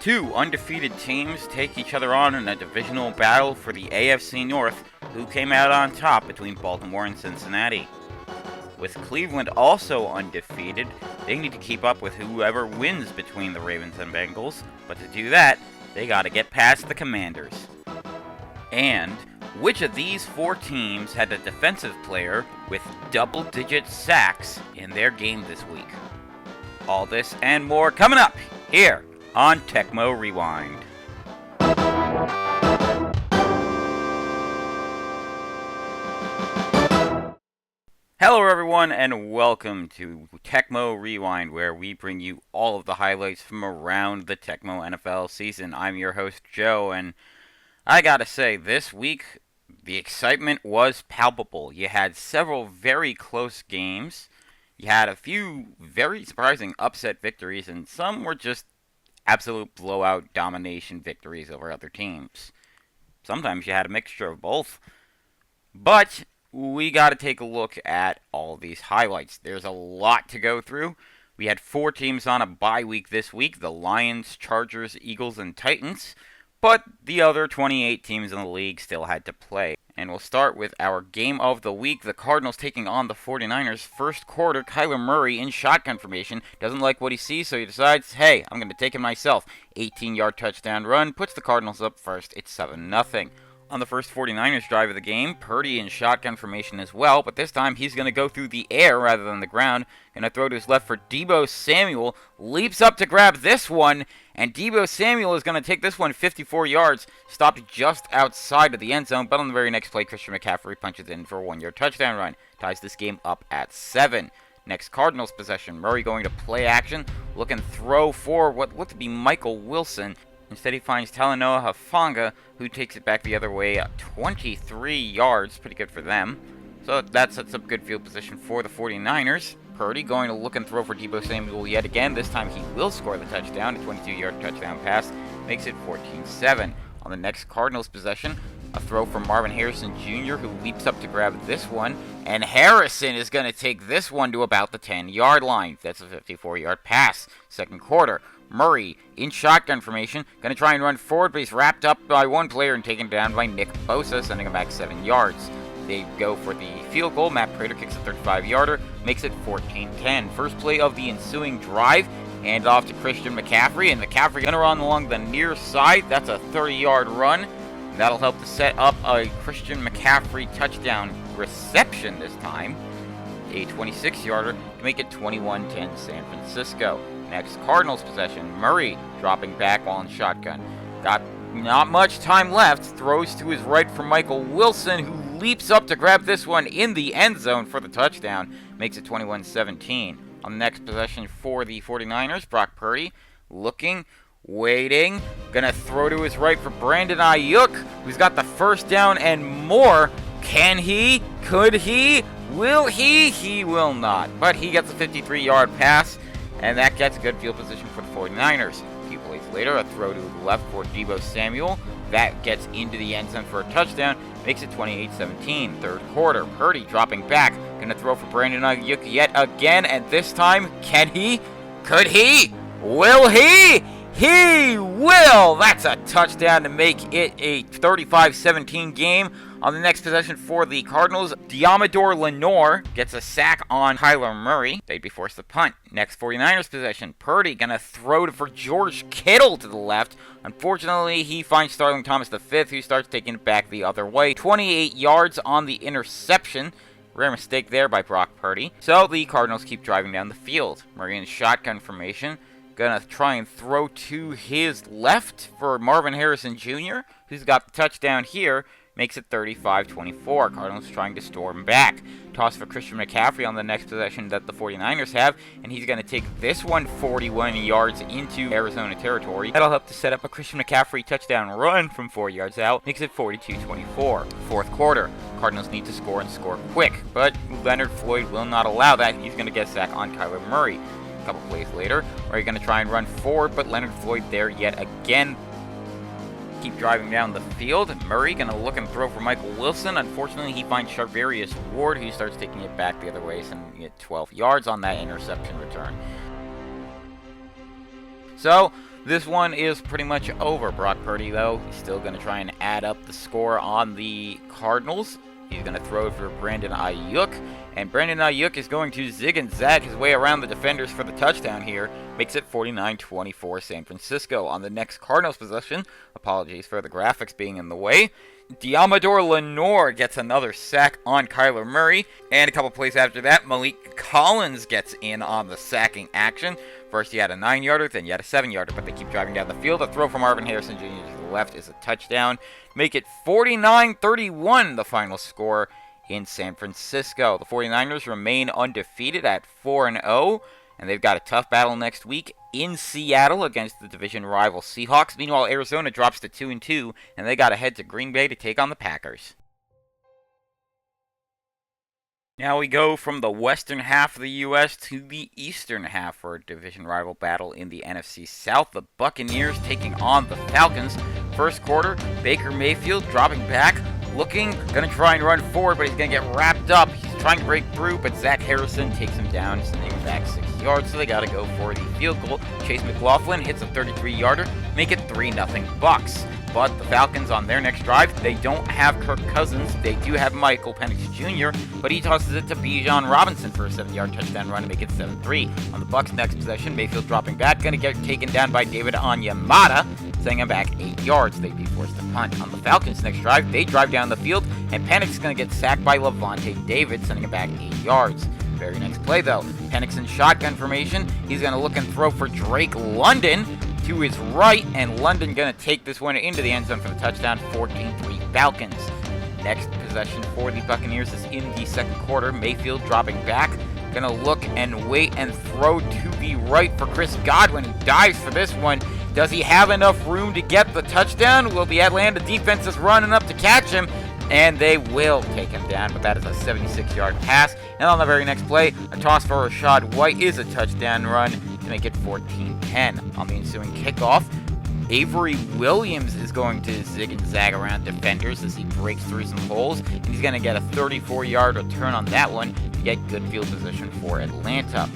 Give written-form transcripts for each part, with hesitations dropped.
Two undefeated teams take each other on in a divisional battle for the AFC North, who came out on top between Baltimore and Cincinnati. With Cleveland also undefeated, they need to keep up with whoever wins between the Ravens and Bengals, but to do that, they gotta get past the Commanders. And which of these four teams had a defensive player with double-digit sacks in their game this week? All this and more coming up here on Tecmo Rewind. Hello everyone and welcome to Tecmo Rewind, where we bring you all of the highlights from around the Tecmo NFL season. I'm your host Joe, and I gotta say, this week the excitement was palpable. You had several very close games, you had a few very surprising upset victories, and some were just absolute blowout domination victories over other teams. Sometimes you had a mixture of both. But we got to take a look at all these highlights. There's a lot to go through. We had four teams on a bye week this week: the Lions, Chargers, Eagles, and Titans. But the other 28 teams in the league still had to play. And we'll start with our game of the week. The Cardinals taking on the 49ers. First quarter, Kyler Murray in shotgun formation. Doesn't like what he sees, so he decides, hey, I'm going to take it myself. 18-yard touchdown run. Puts the Cardinals up first. It's 7-0. On the first 49ers drive of the game, Purdy in shotgun formation as well, but this time he's going to go through the air rather than the ground. Going to throw to his left for Deebo Samuel. Leaps up to grab this one, and Deebo Samuel is going to take this one 54 yards, stopped just outside of the end zone, but on the very next play, Christian McCaffrey punches in for a 1-yard touchdown run. Ties this game up at 7. Next Cardinals possession, Murray going to play action, looking throw for what looked to be Michael Wilson. Instead, he finds Talanoa Hufanga, who takes it back the other way at 23 yards. Pretty good for them. So that sets up good field position for the 49ers. Purdy going to look and throw for Deebo Samuel yet again. This time he will score the touchdown. A 22-yard touchdown pass makes it 14-7. On the next Cardinals possession, a throw from Marvin Harrison Jr., who leaps up to grab this one. And Harrison is going to take this one to about the 10-yard line. That's a 54-yard pass. Second quarter, Murray in shotgun formation, going to try and run forward, but he's wrapped up by one player and taken down by Nick Bosa, sending him back 7 yards. They go for the field goal. Matt Prater kicks a 35-yarder, makes it 14-10. First play of the ensuing drive, hand off to Christian McCaffrey, and McCaffrey going to run along the near side. That's a 30-yard run. That'll help to set up a Christian McCaffrey touchdown reception this time. A 26-yarder to make it 21-10 San Francisco. Next Cardinals possession, Murray dropping back while in shotgun. Got not much time left, throws to his right for Michael Wilson, who leaps up to grab this one in the end zone for the touchdown. Makes it 21-17. On the next possession for the 49ers, Brock Purdy looking, waiting, gonna throw to his right for Brandon Ayuk, who's got the first down and more. Can he? Could he? Will he? He will not. But he gets a 53-yard pass, and that gets good field position for the 49ers. A few plays later, a throw to the left for Deebo Samuel. That gets into the end zone for a touchdown. Makes it 28-17. Third quarter, Purdy dropping back. Going to throw for Brandon Ayuk yet again. And this time, can he? Could he? Will he? He will! That's a touchdown to make it a 35-17 game. On the next possession for the Cardinals, Diamador Lenore gets a sack on Kyler Murray. They'd be forced to punt. Next 49ers possession, Purdy gonna throw for George Kittle to the left. Unfortunately, he finds Starling Thomas V, who starts taking it back the other way. 28 yards on the interception. Rare mistake there by Brock Purdy. So the Cardinals keep driving down the field. Murray in shotgun formation. Gonna try and throw to his left for Marvin Harrison Jr., who's got the touchdown here. Makes it 35-24. Cardinals trying to storm back. Toss for Christian McCaffrey on the next possession that the 49ers have, and he's going to take this one 41 yards into Arizona territory. That'll help to set up a Christian McCaffrey touchdown run from 4 yards out. Makes it 42-24. Fourth quarter. Cardinals need to score and score quick, but Leonard Floyd will not allow that. He's going to get a sack on Kyler Murray. A couple plays later, where he's going to try and run forward, but Leonard Floyd there yet again. Keep driving down the field. Murray gonna look and throw for Michael Wilson. Unfortunately, he finds Charvarius Ward, who starts taking it back the other way, sending it 12 yards on that interception return. So, This one is pretty much over. Brock Purdy, though, he's still going to try and add up the score on the Cardinals. He's going to throw it for Brandon Ayuk, and Brandon Ayuk is going to zig and zag his way around the defenders for the touchdown here. Makes it 49-24 San Francisco. On the next Cardinals possession, apologies for the graphics being in the way, Diamador Lenore gets another sack on Kyler Murray, and a couple plays after that, Malik Collins gets in on the sacking action. First, he had a 9-yarder, then he had a 7-yarder, but they keep driving down the field. A throw from Marvin Harrison Jr. to the left is a touchdown. Make it 49-31, the final score in San Francisco. The 49ers remain undefeated at 4-0, and they've got a tough battle next week in Seattle against the division rival Seahawks. Meanwhile, Arizona drops to 2-2, and they got to head to Green Bay to take on the Packers. Now we go from the western half of the U.S. to the eastern half for a division rival battle in the NFC South. The Buccaneers taking on the Falcons. First quarter, Baker Mayfield dropping back, going to try and run forward, but he's going to get wrapped up. He's trying to break through, but Zach Harrison takes him down, sending him back 6 yards, so they got to go for the field goal. Chase McLaughlin hits a 33-yarder, make it 3-0 Bucks. But the Falcons on their next drive, they don't have Kirk Cousins. They do have Michael Penix Jr., but he tosses it to Bijan Robinson for a 7-yard touchdown run to make it 7-3. On the Bucks' next possession, Mayfield dropping back, going to get taken down by David Onyemata, sending him back 8 yards. They'd be forced to punt. On the Falcons' next drive, they drive down the field, and Penix is going to get sacked by Levante David, sending him back 8 yards. Very next play, though, Penix in shotgun formation. He's going to look and throw for Drake London to his right, and London going to take this one into the end zone for the touchdown, 14-3 Falcons. Next possession for the Buccaneers is in the second quarter. Mayfield dropping back, going to look and wait and throw to the right for Chris Godwin. He dives for this one. Does he have enough room to get the touchdown? Will the Atlanta defense is running up to catch him? And they will take him down, but that is a 76-yard pass. And on the very next play, a toss for Rachaad White is a touchdown run to make it 14-10. On the ensuing kickoff, Avery Williams is going to zig and zag around defenders as he breaks through some holes, and he's going to get a 34-yard return on that one to get good field position for Atlanta.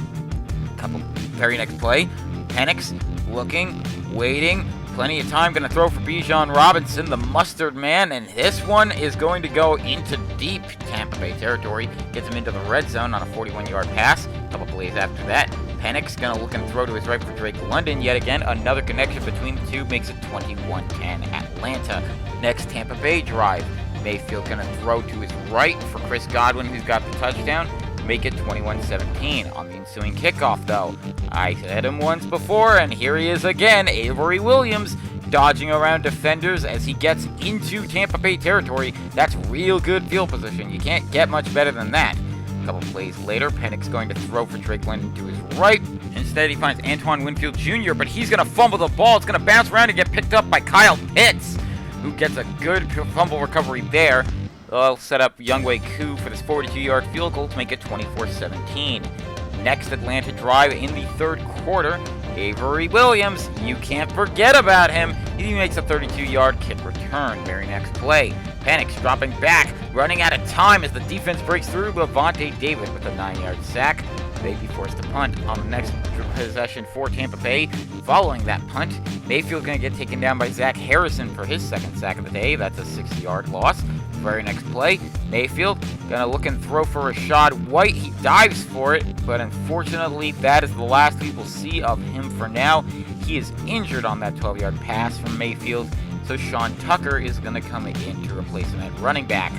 Very next play, Penix looking, waiting, plenty of time, going to throw for Bijan Robinson, the mustard man, and this one is going to go into deep Tampa Bay territory. Gets him into the red zone on a 41-yard pass. A couple plays after that, Penix going to look and throw to his right for Drake London. Yet again, another connection between the two makes it 21-10 Atlanta. Next Tampa Bay drive, Mayfield going to throw to his right for Chris Godwin, who's got the touchdown. Make it 21-17. On the ensuing kickoff, though, I said him once before, and here he is again, Avery Williams, dodging around defenders as he gets into Tampa Bay territory. That's real good field position. You can't get much better than that. A couple plays later, Penix going to throw for Drake London to his right. Instead, he finds Antoine Winfield Jr., but he's going to fumble the ball. It's going to bounce around and get picked up by Kyle Pitts, who gets a good fumble recovery there. They'll set up Younghoe Koo for this 42-yard field goal to make it 24-17. Next Atlanta drive in the third quarter, Avery Williams, you can't forget about him. He makes a 32-yard kick return. Very next play, Penix dropping back, running out of time as the defense breaks through. Levante David with a 9-yard sack. They'd be forced to punt. On the next possession for Tampa Bay, following that punt, Mayfield going to get taken down by Zach Harrison for his second sack of the day. That's a 6-yard loss. Very next play, Mayfield going to look and throw for Rachaad White. He dives for it, but unfortunately that is the last we will see of him for now. He is injured on that 12-yard pass from Mayfield, so Sean Tucker is going to come in to replace him at running back.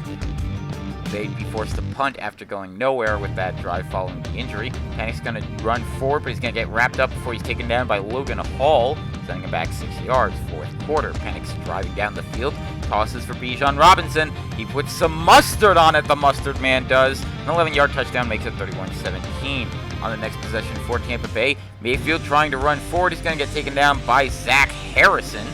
They'd be forced to punt after going nowhere with that drive following the injury. Penix going to run forward, but he's going to get wrapped up before he's taken down by Logan Hall, sending him back 6 yards. Fourth quarter, Penix driving down the field, tosses for Bijan Robinson. He puts some mustard on it, the mustard man does. An 11-yard touchdown makes it 31-17. On the next possession for Tampa Bay, Mayfield trying to run forward. He's going to get taken down by Zach Harrison.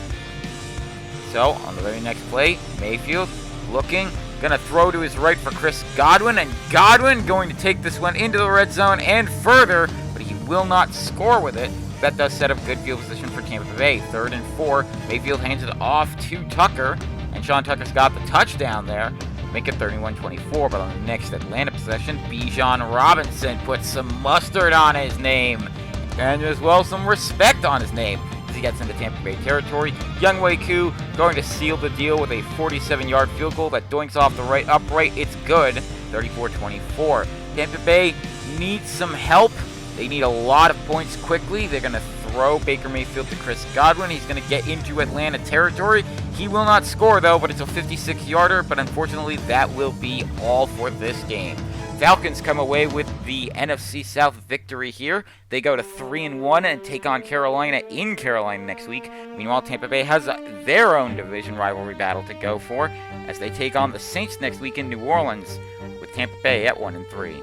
So, on the very next play, Mayfield looking, going to throw to his right for Chris Godwin, and Godwin going to take this one into the red zone and further, but he will not score with it. That does set up good field position for Tampa Bay. 3rd and 4, Mayfield hands it off to Tucker, and Sean Tucker's got the touchdown there. Make it 31-24, but on the next Atlanta possession, Bijan Robinson puts some mustard on his name, and as well some respect on his name. as he gets into Tampa Bay territory. Younghoe Koo going to seal the deal with a 47-yard field goal that doinks off the right upright. It's good, 34-24. Tampa Bay needs some help. They need a lot of points quickly. They're going to throw Baker Mayfield to Chris Godwin. He's going to get into Atlanta territory. He will not score, though, but it's a 56-yarder. But unfortunately, that will be all for this game. Falcons come away with the NFC South victory here. They go to 3-1 and take on Carolina in Carolina next week. Meanwhile, Tampa Bay has their own division rivalry battle to go for as they take on the Saints next week in New Orleans, with Tampa Bay at 1-3.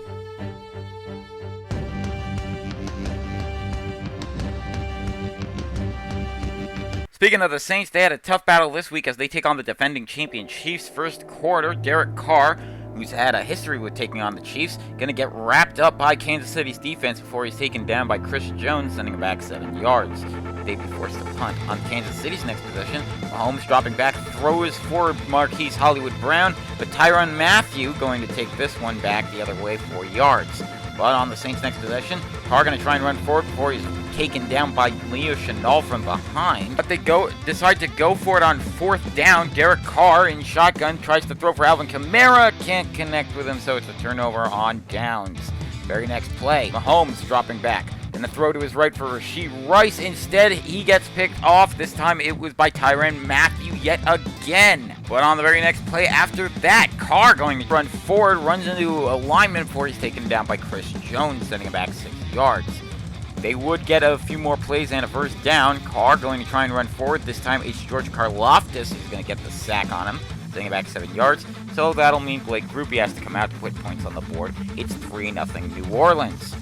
Speaking of the Saints, they had a tough battle this week as they take on the defending champion Chiefs. First quarter, Derek Carr, who's had a history with taking on the Chiefs, going to get wrapped up by Kansas City's defense before he's taken down by Chris Jones, sending him back 7 yards. They'd be forced to punt. On Kansas City's next possession, Mahomes dropping back, throws for Marquise Hollywood Brown, but Tyrann Mathieu going to take this one back the other way, 4 yards. But on the Saints' next possession, Carr going to try and run forward before he's taken down by Leo Chenal from behind. But they decide to go for it on fourth down. Derek Carr in shotgun tries to throw for Alvin Kamara. Can't connect with him, so it's a turnover on downs. Very next play, Mahomes dropping back. Going to throw to his right for Rashee Rice. Instead, he gets picked off. This time it was by Tyrann Mathieu yet again. But on the very next play after that, Carr going to run forward, runs into a lineman before he's taken down by Chris Jones, sending him back 6 yards. They would get a few more plays and a first down. Carr going to try and run forward. This time it's George Karlaftis who's going to get the sack on him, sending him back 7 yards. So that'll mean Blake Grupe has to come out to put points on the board. It's 3-0 New Orleans.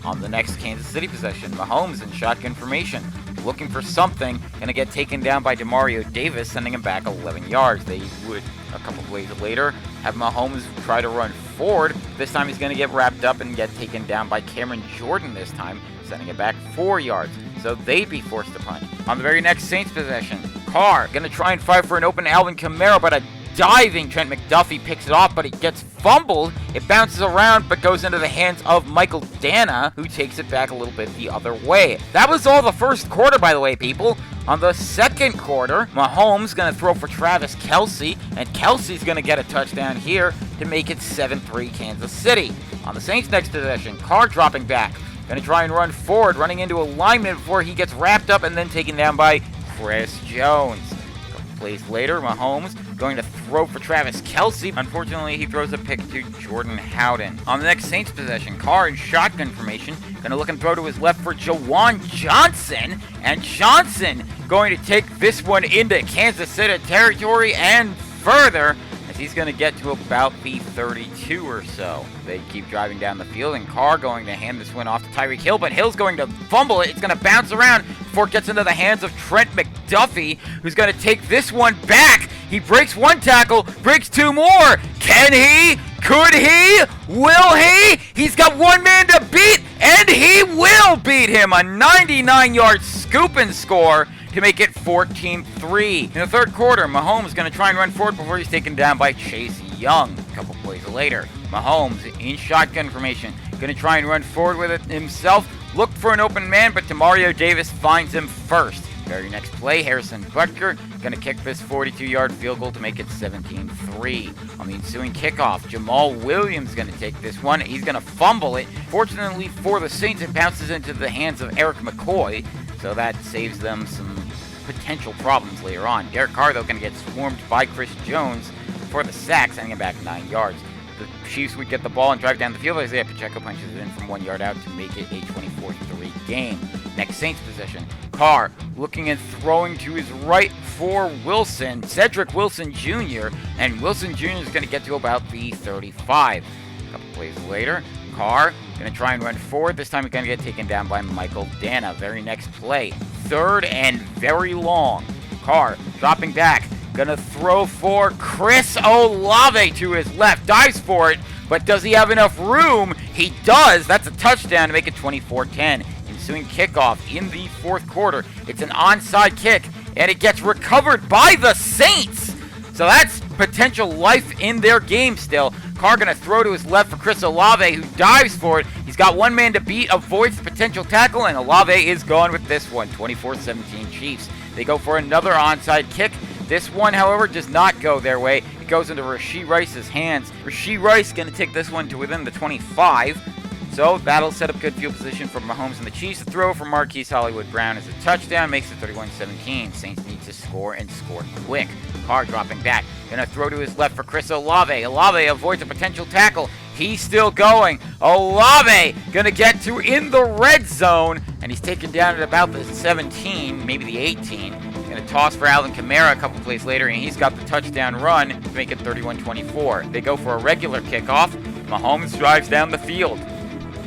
On the next Kansas City possession, Mahomes in shotgun formation, looking for something, going to get taken down by Demario Davis, sending him back 11 yards. They would, a couple plays later, have Mahomes try to run forward. This time he's going to get wrapped up and get taken down by Cameron Jordan this time, sending it back 4 yards. So they'd be forced to punt. On the very next Saints possession, Carr going to try and fight for an open Alvin Kamara, but a diving Trent McDuffie picks it off, but it gets fumbled. It bounces around, but goes into the hands of Michael Dana, who takes it back a little bit the other way. That was all the first quarter, by the way, people. On the second quarter, Mahomes going to throw for Travis Kelce, and Kelce's going to get a touchdown here to make it 7-3 Kansas City. On the Saints' next possession, Carr dropping back, going to try and run forward, running into a lineman before he gets wrapped up and then taken down by Chris Jones. A couple plays later, Mahomes going to throw for Travis Kelce. Unfortunately, he throws a pick to Jordan Howden. On the next Saints possession, Carr in shotgun formation, going to look and throw to his left for Jawan Johnson, and Johnson going to take this one into Kansas City territory and further, as he's going to get to about the 32 or so. They keep driving down the field, and Carr going to hand this one off to Tyreek Hill, but Hill's going to fumble it. It's going to bounce around before it gets into the hands of Trent McDuffie, who's going to take this one back. He breaks one tackle, breaks two more. Can he? Could he? Will he? He's got one man to beat, and he will beat him. A 99-yard scoop and score to make it 14-3. In the third quarter, Mahomes is going to try and run forward before he's taken down by Chase Young. A couple plays later, Mahomes in shotgun formation, going to try and run forward with it himself. Looked for an open man, but Demario Davis finds him first. Very next play, Harrison Butker going to kick this 42-yard field goal to make it 17-3. On the ensuing kickoff, Jamal Williams going to take this one. He's going to fumble it. Fortunately for the Saints, it bounces into the hands of Eric McCoy, so that saves them some potential problems later on. Derek Carr, though, going to get swarmed by Chris Jones for the sack, sending him back 9 yards. The Chiefs would get the ball and drive down the field. Isaiah Pacheco punches it in from 1 yard out to make it a 24-3 game. Next Saints possession, Carr looking and throwing to his right for Wilson, Cedric Wilson Jr., and Wilson Jr. is going to get to about the 35. A couple plays later, Carr going to try and run forward. This time he's going to get taken down by Michael Dana. Very next play, third and very long. Carr dropping back, going to throw for Chris Olave to his left. Dives for it, but does he have enough room? He does. That's a touchdown to make it 24-10. Ensuing kickoff in the fourth quarter. It's an onside kick, and it gets recovered by the Saints. So that's potential life in their game still. Carr going to throw to his left for Chris Olave, who dives for it. He's got one man to beat, avoids the potential tackle, and Olave is gone with this one. 24-17 Chiefs. They go for another onside kick. This one, however, does not go their way. It goes into Rashee Rice's hands. Rashee Rice going to take this one to within the 25. So that'll set up good field position for Mahomes and the Chiefs. The throw for Marquise Hollywood Brown is a touchdown, makes it 31-17. Saints need to score and score quick. Carr dropping back. Gonna throw to his left for Chris Olave. Olave avoids a potential tackle. He's still going. Olave gonna get to in the red zone, and he's taken down at about the 17, maybe the 18. Gonna toss for Alvin Kamara a couple plays later, and he's got the touchdown run to make it 31-24. They go for a regular kickoff. Mahomes drives down the field.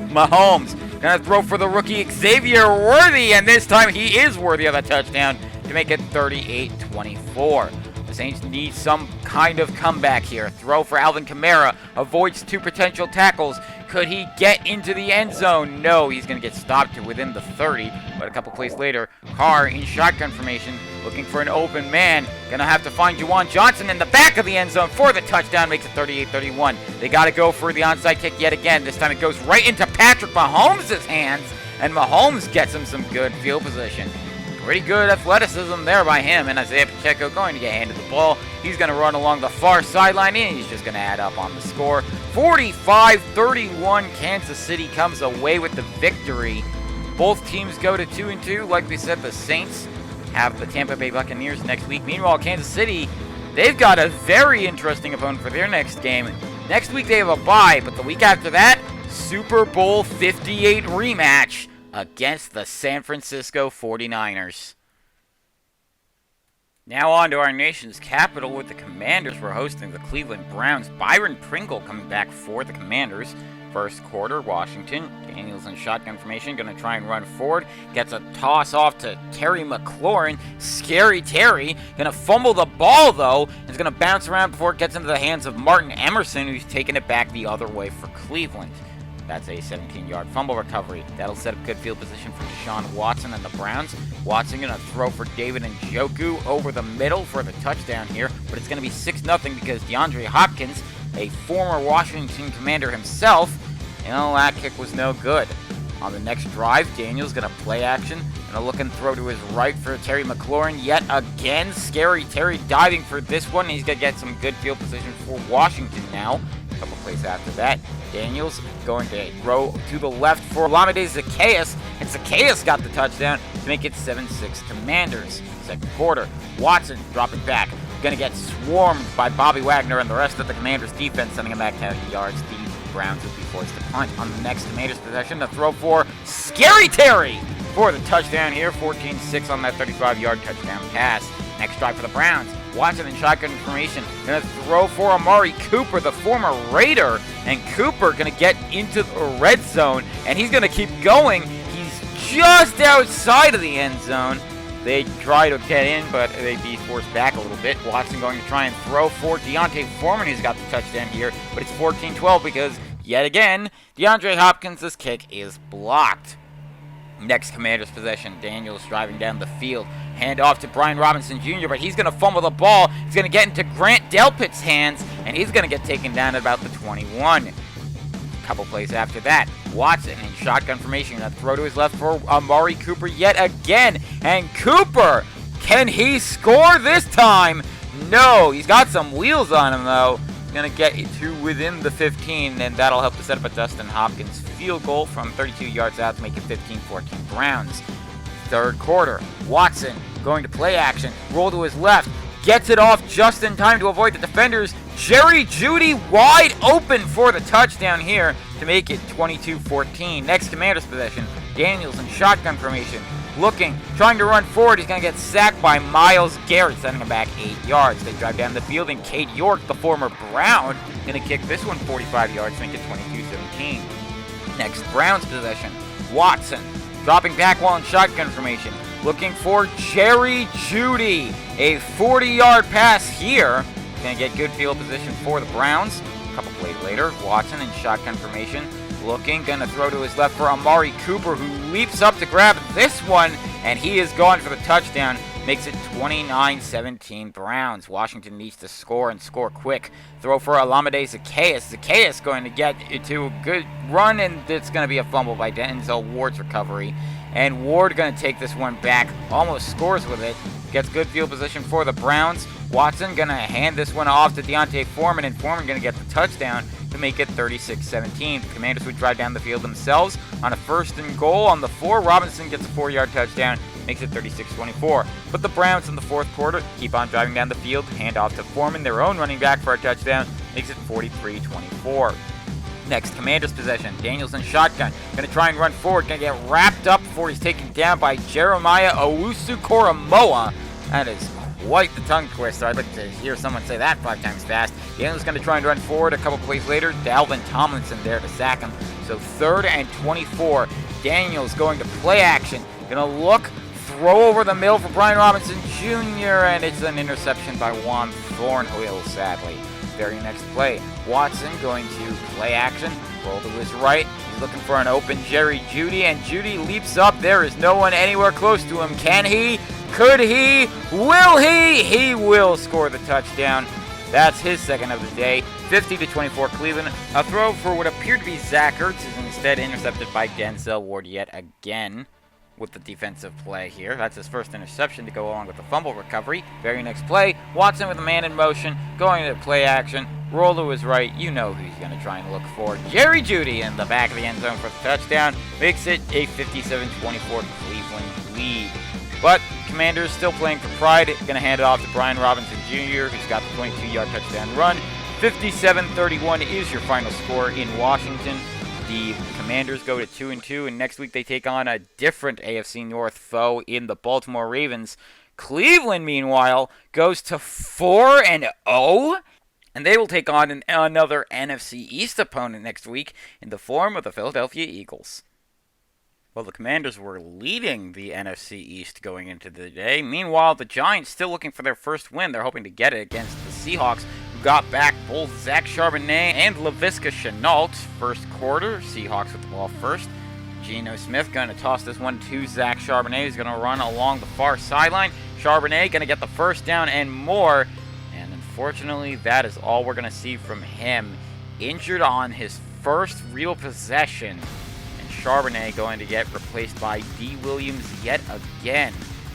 Mahomes gonna throw for the rookie Xavier Worthy, and this time he is worthy of a touchdown to make it 38-24. The Saints need some kind of comeback here. Throw for Alvin Kamara, avoids two potential tackles. Could he get into the end zone? No, he's going to get stopped to within the 30. But a couple plays later, Carr in shotgun formation, looking for an open man. Going to have to find Juwan Johnson in the back of the end zone for the touchdown, makes it 38-31. They got to go for the onside kick yet again. This time it goes right into Patrick Mahomes' hands, and Mahomes gets him some good field position. Pretty good athleticism there by him, and Isaiah Pacheco going to get handed the ball. He's going to run along the far sideline, and he's just going to add up on the score. 45-31, Kansas City comes away with the victory. Both teams go to 2-2. Like we said, the Saints have the Tampa Bay Buccaneers next week. Meanwhile, Kansas City, they've got a very interesting opponent for their next game. Next week they have a bye, but the week after that, Super Bowl 58 rematch against the San Francisco 49ers. Now on to our nation's capital with the Commanders. We're hosting the Cleveland Browns. Byron Pringle coming back for the Commanders. First quarter, Washington. Daniels in shotgun formation, going to try and run forward. Gets a toss off to Terry McLaurin. Scary Terry. Going to fumble the ball, though. It's going to bounce around before it gets into the hands of Martin Emerson, who's taking it back the other way for Cleveland. That's a 17-yard fumble recovery. That'll set up good field position for Deshaun Watson and the Browns. Watson going to throw for David Njoku over the middle for the touchdown here, but it's going to be 6-0 because DeAndre Hopkins, a former Washington Commander himself, that kick was no good. On the next drive, Daniels going to play action and a look and throw to his right for Terry McLaurin. Yet again, Scary Terry diving for this one. He's going to get some good field position for Washington now. A couple plays after that, Daniels going to throw to the left for Olamide Zaccheaus, and Zaccheaus got the touchdown to make it 7-6 Commanders. Second quarter, Watson dropping back, going to get swarmed by Bobby Wagner and the rest of the Commanders defense, sending him back 10 yards. The Browns will be forced to punt on the next Commanders possession. The throw for Scary Terry for the touchdown here, 14-6 on that 35-yard touchdown pass. Next drive for the Browns. Watson in shotgun formation, going to throw for Amari Cooper, the former Raider, and Cooper going to get into the red zone, and he's going to keep going. He's just outside of the end zone. They try to get in, but they'd be forced back a little bit. Watson going to try and throw for Deontay Foreman, who's got the touchdown here, but it's 14-12 because, yet again, DeAndre Hopkins' kick is blocked. Next Commanders possession, Daniels driving down the field. Hand off to Brian Robinson Jr., but he's going to fumble the ball. He's going to get into Grant Delpit's hands, and he's going to get taken down at about the 21. A couple plays after that, Watson in shotgun formation, going to throw to his left for Amari Cooper yet again. And Cooper, can he score this time? No, he's got some wheels on him, though. He's going to get to within the 15, and that'll help to set up a Dustin Hopkins field goal from 32 yards out to make it 15-14 Browns. Third quarter, Watson going to play action, roll to his left, gets it off just in time to avoid the defenders. Jerry Jeudy wide open for the touchdown here to make it 22-14. Next Commanders possession, Daniels in shotgun formation, looking, trying to run forward. He's going to get sacked by Myles Garrett, sending him back 8 yards. They drive down the field, and Cade York, the former Brown, going to kick this one 45 yards, make it 22-17. Next Browns possession, Watson dropping back while in shotgun formation, looking for Jerry Jeudy. A 40-yard pass here. Going to get good field position for the Browns. A couple plays later, Watson in shotgun formation, looking, going to throw to his left for Amari Cooper, who leaps up to grab this one, and he is gone for the touchdown, makes it 29-17 Browns. Washington needs to score and score quick. Throw for Olamide Zaccheaus. Zaccheaus going to get into a good run, and it's going to be a fumble by Denzel Ward's recovery. And Ward going to take this one back, almost scores with it, gets good field position for the Browns. Watson going to hand this one off to Deontay Foreman, and Foreman going to get the touchdown to make it 36-17. The Commanders would drive down the field themselves on a 1st and goal on the 4. Robinson gets a 4-yard touchdown, makes it 36-24. But the Browns in the 4th quarter keep on driving down the field, hand off to Foreman, their own running back, for a touchdown, makes it 43-24. Next, Commanders possession. Danielson shotgun. Going to try and run forward. Going to get wrapped up before he's taken down by Jeremiah Owusu-Koramoah. That is quite the tongue twister. I'd like to hear someone say that 5 times fast. Daniel's going to try and run forward. A couple plays later, Dalvin Tomlinson there to sack him. So 3rd and 24. Daniels going to play action. Going to look, throw over the middle for Brian Robinson Jr., and it's an interception by Juan Thornhill, sadly. Very next play, Watson going to play action, roll to his right. He's looking for an open Jerry Jeudy, and Jeudy leaps up. There is no one anywhere close to him. Can he? Could he? Will he? He will score the touchdown. That's his 2nd of the day. 50-24 Cleveland. A throw for what appeared to be Zach Ertz is instead intercepted by Denzel Ward yet again. With the defensive play here. That's his 1st interception to go along with the fumble recovery. Very next play, Watson with a man in motion, going to play action, roll to his right. You know who he's going to try and look for. Jerry Jeudy in the back of the end zone for the touchdown. Makes it a 57-24 Cleveland lead. But Commanders still playing for pride. Going to hand it off to Brian Robinson Jr., who's got the 22-yard touchdown run. 57-31 is your final score in Washington. The Commanders go to 2-2, and next week they take on a different AFC North foe in the Baltimore Ravens. Cleveland, meanwhile, goes to 4-0, and they will take on another NFC East opponent next week in the form of the Philadelphia Eagles. Well, the Commanders were leading the NFC East going into the day. Meanwhile, the Giants still looking for their first win. They're hoping to get it against the Seahawks, who got back both Zach Charbonnet and Laviska Shenault. 1st quarter, Seahawks with the ball first. Geno Smith going to toss this one to Zach Charbonnet, who's going to run along the far sideline. Charbonnet going to get the 1st down and more. And unfortunately, that is all we're going to see from him. Injured on his 1st real possession. Charbonnet going to get replaced by D. Williams yet again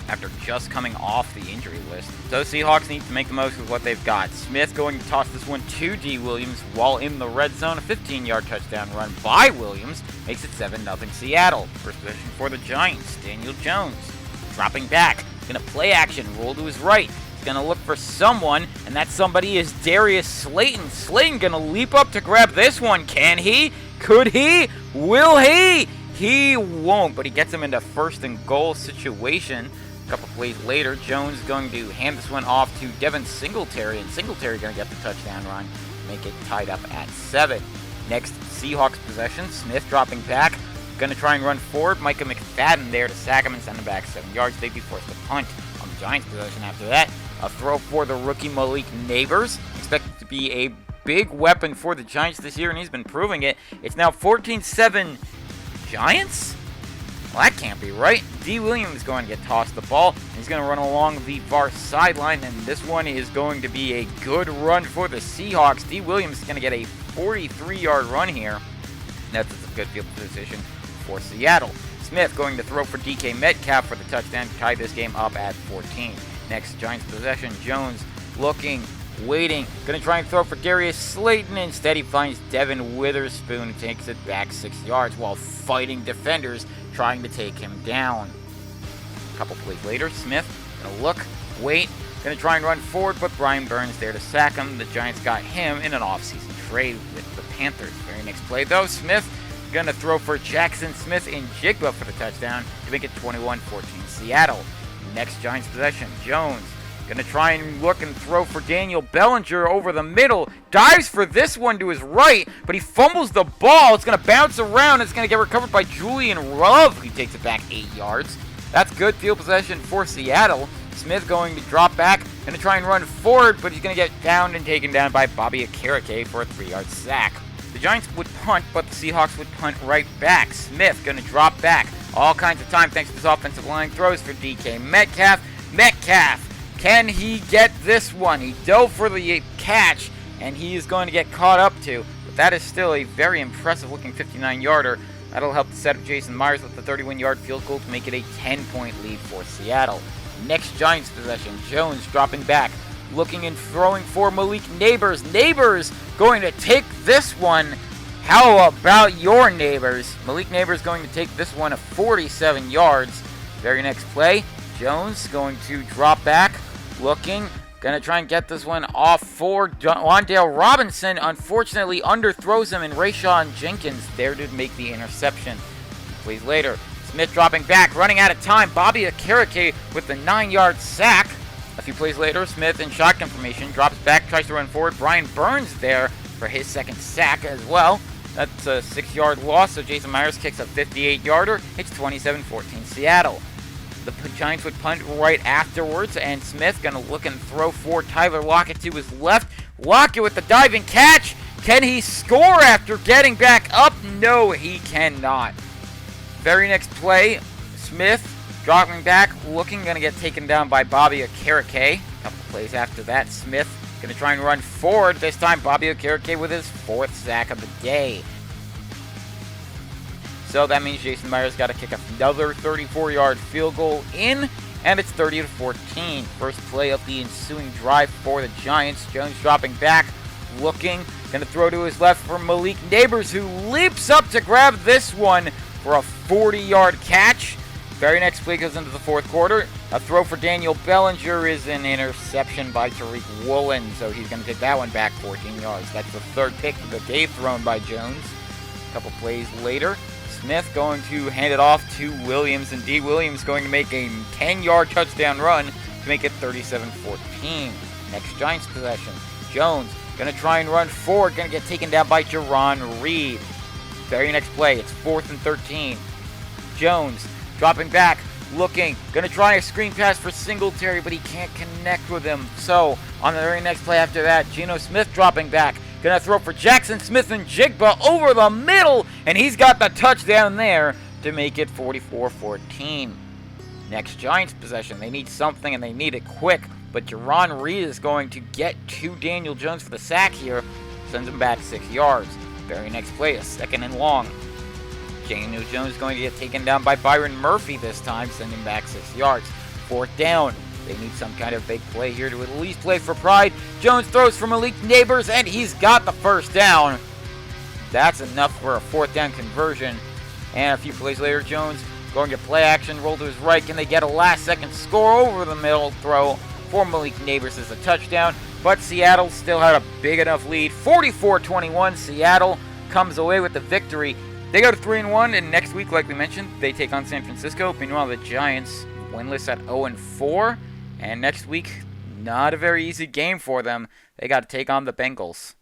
after just coming off the injury list. So Seahawks need to make the most of what they've got. Smith going to toss this one to D. Williams while in the red zone. A 15-yard touchdown run by Williams makes it 7-0 Seattle. First possession for the Giants. Daniel Jones dropping back. Going to play action. Roll to his right. He's going to look for someone, and that somebody is Darius Slayton. Slayton going to leap up to grab this one. Can he? Could he? Will he? He won't, but he gets him into 1st and goal situation. A couple plays later, Jones going to hand this one off to Devin Singletary, and Singletary going to get the touchdown run, make it tied up at 7. Next, Seahawks possession. Smith dropping back, going to try and run forward. Micah McFadden there to sack him and send him back 7 yards. They'd be forced to punt on the Giants possession after that. A throw for the rookie Malik Neighbors, expected to be a big weapon for the Giants this year, and he's been proving it. It's now 14-7 Giants? Well, that can't be right. D. Williams is going to get tossed the ball. He's going to run along the far sideline, and this one is going to be a good run for the Seahawks. D. Williams is going to get a 43-yard run here. That's a good field position for Seattle. Smith going to throw for DK Metcalf for the touchdown to tie this game up at 14. Next, Giants possession. Jones looking, waiting, going to try and throw for Darius Slayton. Instead, he finds Devin Witherspoon and takes it back 6 yards while fighting defenders trying to take him down. A couple plays later, Smith going to look, wait, going to try and run forward, but Brian Burns there to sack him. The Giants got him in an offseason trade with the Panthers. Very next play, though, Smith going to throw for Jackson Smith and Jigba for the touchdown to make it 21-14 Seattle. Next Giants possession, Jones going to try and look and throw for Daniel Bellinger over the middle. Dives for this one to his right, but he fumbles the ball. It's going to bounce around. It's going to get recovered by Julian Love, who takes it back 8 yards. That's good field possession for Seattle. Smith going to drop back, going to try and run forward, but he's going to get downed and taken down by Bobby Okereke for a 3-yard sack. The Giants would punt, but the Seahawks would punt right back. Smith going to drop back. All kinds of time thanks to his offensive line. Throws for DK Metcalf. Metcalf, can he get this one? He dove for the catch, and he is going to get caught up to. But that is still a very impressive-looking 59-yarder. That'll help to set up Jason Myers with the 31-yard field goal to make it a 10-point lead for Seattle. Next Giants possession, Jones dropping back, looking and throwing for Malik Neighbors. Neighbors going to take this one. How about your Neighbors? Malik Neighbors going to take this one at 47 yards. Very next play, Jones going to drop back, looking, going to try and get this one off for Wan'Dale Robinson. Unfortunately, underthrows him, and Rayshon Jenkins there to make the interception. Plays later, Smith dropping back, running out of time. Bobby Okereke with the 9-yard sack. A few plays later, Smith in shotgun formation drops back, tries to run forward. Brian Burns there for his second sack as well. That's a 6-yard loss, so Jason Myers kicks a 58-yarder. It's 27-14 Seattle. The Giants would punt right afterwards, and Smith going to look and throw for Tyler Lockett to his left. Lockett with the diving catch. Can he score after getting back up? No, he cannot. Very next play, Smith dropping back, looking, going to get taken down by Bobby Okereke. A couple plays after that, Smith going to try and run forward. This time, Bobby Okereke with his 4th sack of the day. So that means Jason Myers got to kick another 34-yard field goal in, and it's 30-14. First play of the ensuing drive for the Giants. Jones dropping back, looking, going to throw to his left for Malik Neighbors, who leaps up to grab this one for a 40-yard catch. Very next play goes into the fourth quarter. A throw for Daniel Bellinger is an interception by Tariq Woolen, so he's going to take that one back 14 yards. That's the third pick of the day thrown by Jones. A couple plays later, Smith going to hand it off to Williams, and D. Williams going to make a 10-yard touchdown run to make it 37-14. Next Giants possession, Jones going to try and run forward, going to get taken down by Jerron Reed. Very next play, it's 4th and 13. Jones dropping back, looking, going to try a screen pass for Singletary, but he can't connect with him. So, on the very next play after that, Geno Smith dropping back, going to throw for Jackson Smith and Jigba over the middle, and he's got the touchdown there to make it 44-14. Next Giants possession, they need something and they need it quick, but Jerron Reed is going to get to Daniel Jones for the sack here, sends him back 6 yards. Very next play, a 2nd and long. Daniel Jones going to get taken down by Byron Murphy this time, sending him back 6 yards. 4th down. They need some kind of big play here to at least play for pride. Jones throws for Malik Neighbors, and he's got the first down. That's enough for a 4th down conversion. And a few plays later, Jones going to play action, roll to his right. Can they get a last-second score over the middle throw for Malik Neighbors as a touchdown? But Seattle still had a big enough lead. 44-21, Seattle comes away with the victory. They go to 3-1, and next week, like we mentioned, they take on San Francisco. Meanwhile, the Giants winless at 0-4, and next week, not a very easy game for them. They got to take on the Bengals.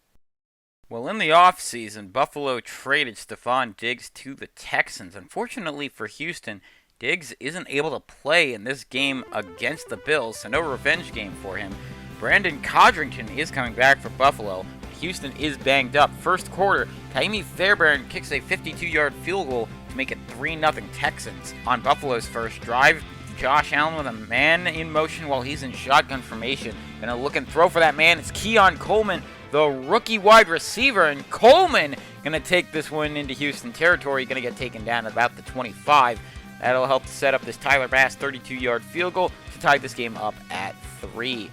Well, in the offseason, Buffalo traded Stephon Diggs to the Texans. Unfortunately for Houston, Diggs isn't able to play in this game against the Bills, so no revenge game for him. Brandon Codrington is coming back for Buffalo. Houston is banged up. First quarter, Taimi Fairbairn kicks a 52-yard field goal to make it 3-0 Texans. On Buffalo's first drive, Josh Allen with a man in motion while he's in shotgun formation. Gonna look and throw for that man. It's Keon Coleman, the rookie wide receiver, and Coleman gonna take this one into Houston territory. Gonna get taken down at about the 25. That'll help to set up this Tyler Bass 32-yard field goal to tie this game up at 3.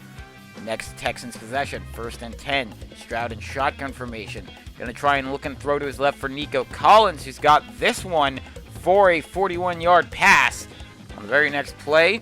Next Texans possession, 1st and 10. Stroud in shotgun formation. Gonna try and look and throw to his left for Nico Collins, who's got this one for a 41-yard pass. On the very next play,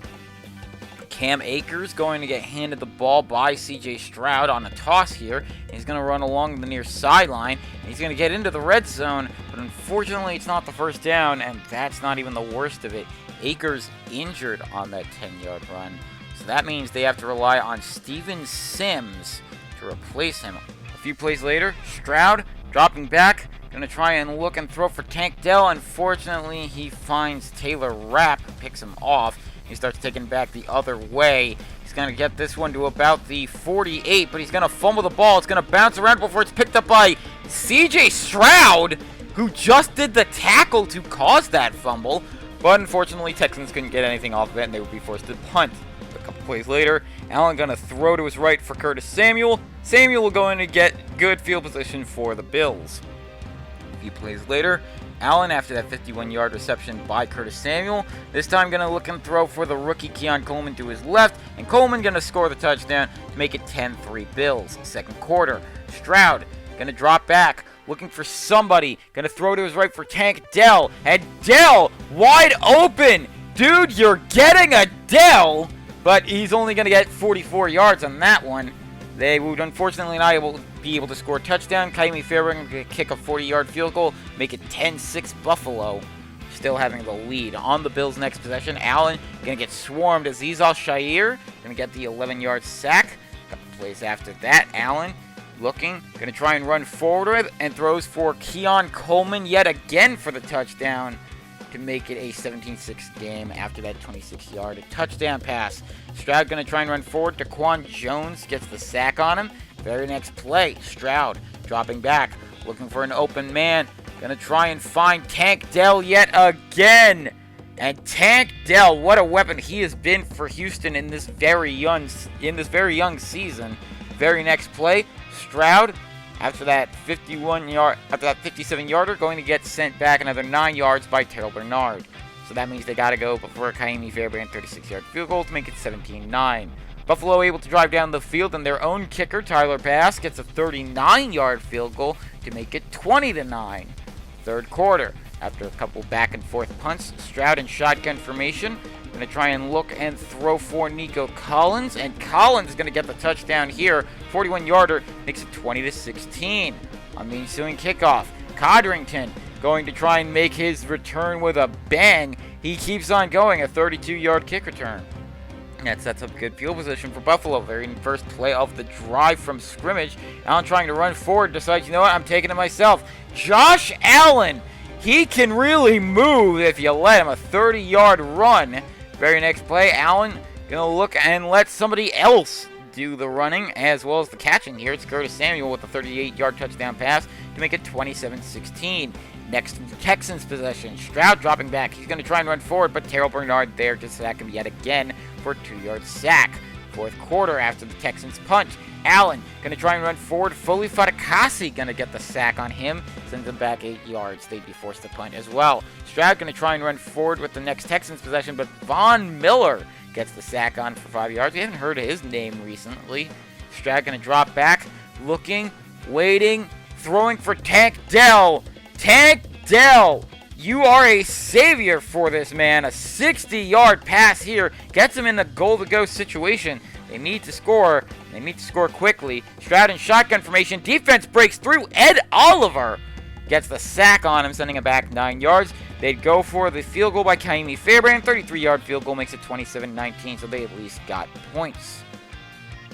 Cam Akers going to get handed the ball by C.J. Stroud on a toss here. He's going to run along the near sideline. He's going to get into the red zone, but unfortunately it's not the first down, and that's not even the worst of it. Akers injured on that 10-yard run. So that means they have to rely on Steven Sims to replace him. A few plays later, Stroud dropping back, going to try and look and throw for Tank Dell. Unfortunately, he finds Taylor Rapp, who picks him off. He starts taking back the other way. He's going to get this one to about the 48, but he's going to fumble the ball. It's going to bounce around before it's picked up by C.J. Stroud, who just did the tackle to cause that fumble. But unfortunately, Texans couldn't get anything off of it, and they would be forced to punt. A couple plays later, Allen going to throw to his right for Curtis Samuel. Samuel will go in to get good field position for the Bills. A few plays later, Allen, after that 51-yard reception by Curtis Samuel, this time going to look and throw for the rookie Keon Coleman to his left, and Coleman going to score the touchdown to make it 10-3 Bills. Second quarter, Stroud going to drop back, looking for somebody, going to throw to his right for Tank Dell, and Dell wide open. Dude, you're getting a Dell, but he's only going to get 44 yards on that one. They would unfortunately not be able to score a touchdown. Ka'imi Fairbairn going to kick a 40-yard field goal, make it 10-6 Buffalo, still having the lead. On the Bills' next possession, Allen going to get swarmed as Azeez Al-Shaair going to get the 11-yard sack. A couple plays after that, Allen looking, going to try and run forward and throws for Keon Coleman yet again for the touchdown to make it a 17-6 game after that 26-yard touchdown pass. Stroud going to try and run forward. Daquan Jones gets the sack on him. Very next play, Stroud dropping back, looking for an open man. Going to try and find Tank Dell yet again. And Tank Dell, what a weapon he has been for Houston in this very young season. Very next play, Stroud, after that 57-yarder, going to get sent back another 9 yards by Terrell Bernard. So that means they got to go for a Ka'imi Fairbairn 36-yard field goal to make it 17-9. Buffalo able to drive down the field, and their own kicker, Tyler Bass, gets a 39-yard field goal to make it 20-9. Third quarter, after a couple back-and-forth punts, Stroud in shotgun formation, going to try and look and throw for Nico Collins, and Collins is going to get the touchdown here. 41-yarder makes it 20-16. On the ensuing kickoff, Codrington going to try and make his return with a bang. He keeps on going, a 32-yard kick return. That sets up good field position for Buffalo. Very first play of the drive from scrimmage. Allen trying to run forward, decides, you know what, I'm taking it myself. Josh Allen, he can really move if you let him. A 30-yard run. Very next play, Allen going to look and let somebody else do the running as well as the catching here. It's Curtis Samuel with a 38-yard touchdown pass to make it 27-16. Next, Texans possession. Stroud dropping back. He's going to try and run forward, but Terrell Bernard there to sack him yet again for a 2-yard sack. Fourth quarter after the Texans punch. Allen going to try and run forward. Foley Fatukasi going to get the sack on him. Sends him back 8 yards. They'd be forced to punt as well. Stroud going to try and run forward with the next Texans possession, but Von Miller gets the sack on for 5 yards. We haven't heard his name recently. Stroud going to drop back. Looking, waiting, throwing for Tank Dell. Tank Dell, you are a savior for this man. A 60-yard pass here gets him in the goal-to-go situation. They need to score. They need to score quickly. Stroud in shotgun formation. Defense breaks through. Ed Oliver gets the sack on him, sending him back 9 yards. They'd go for the field goal by Ka'imi Fairbairn. 33-yard field goal makes it 27-19, so they at least got points.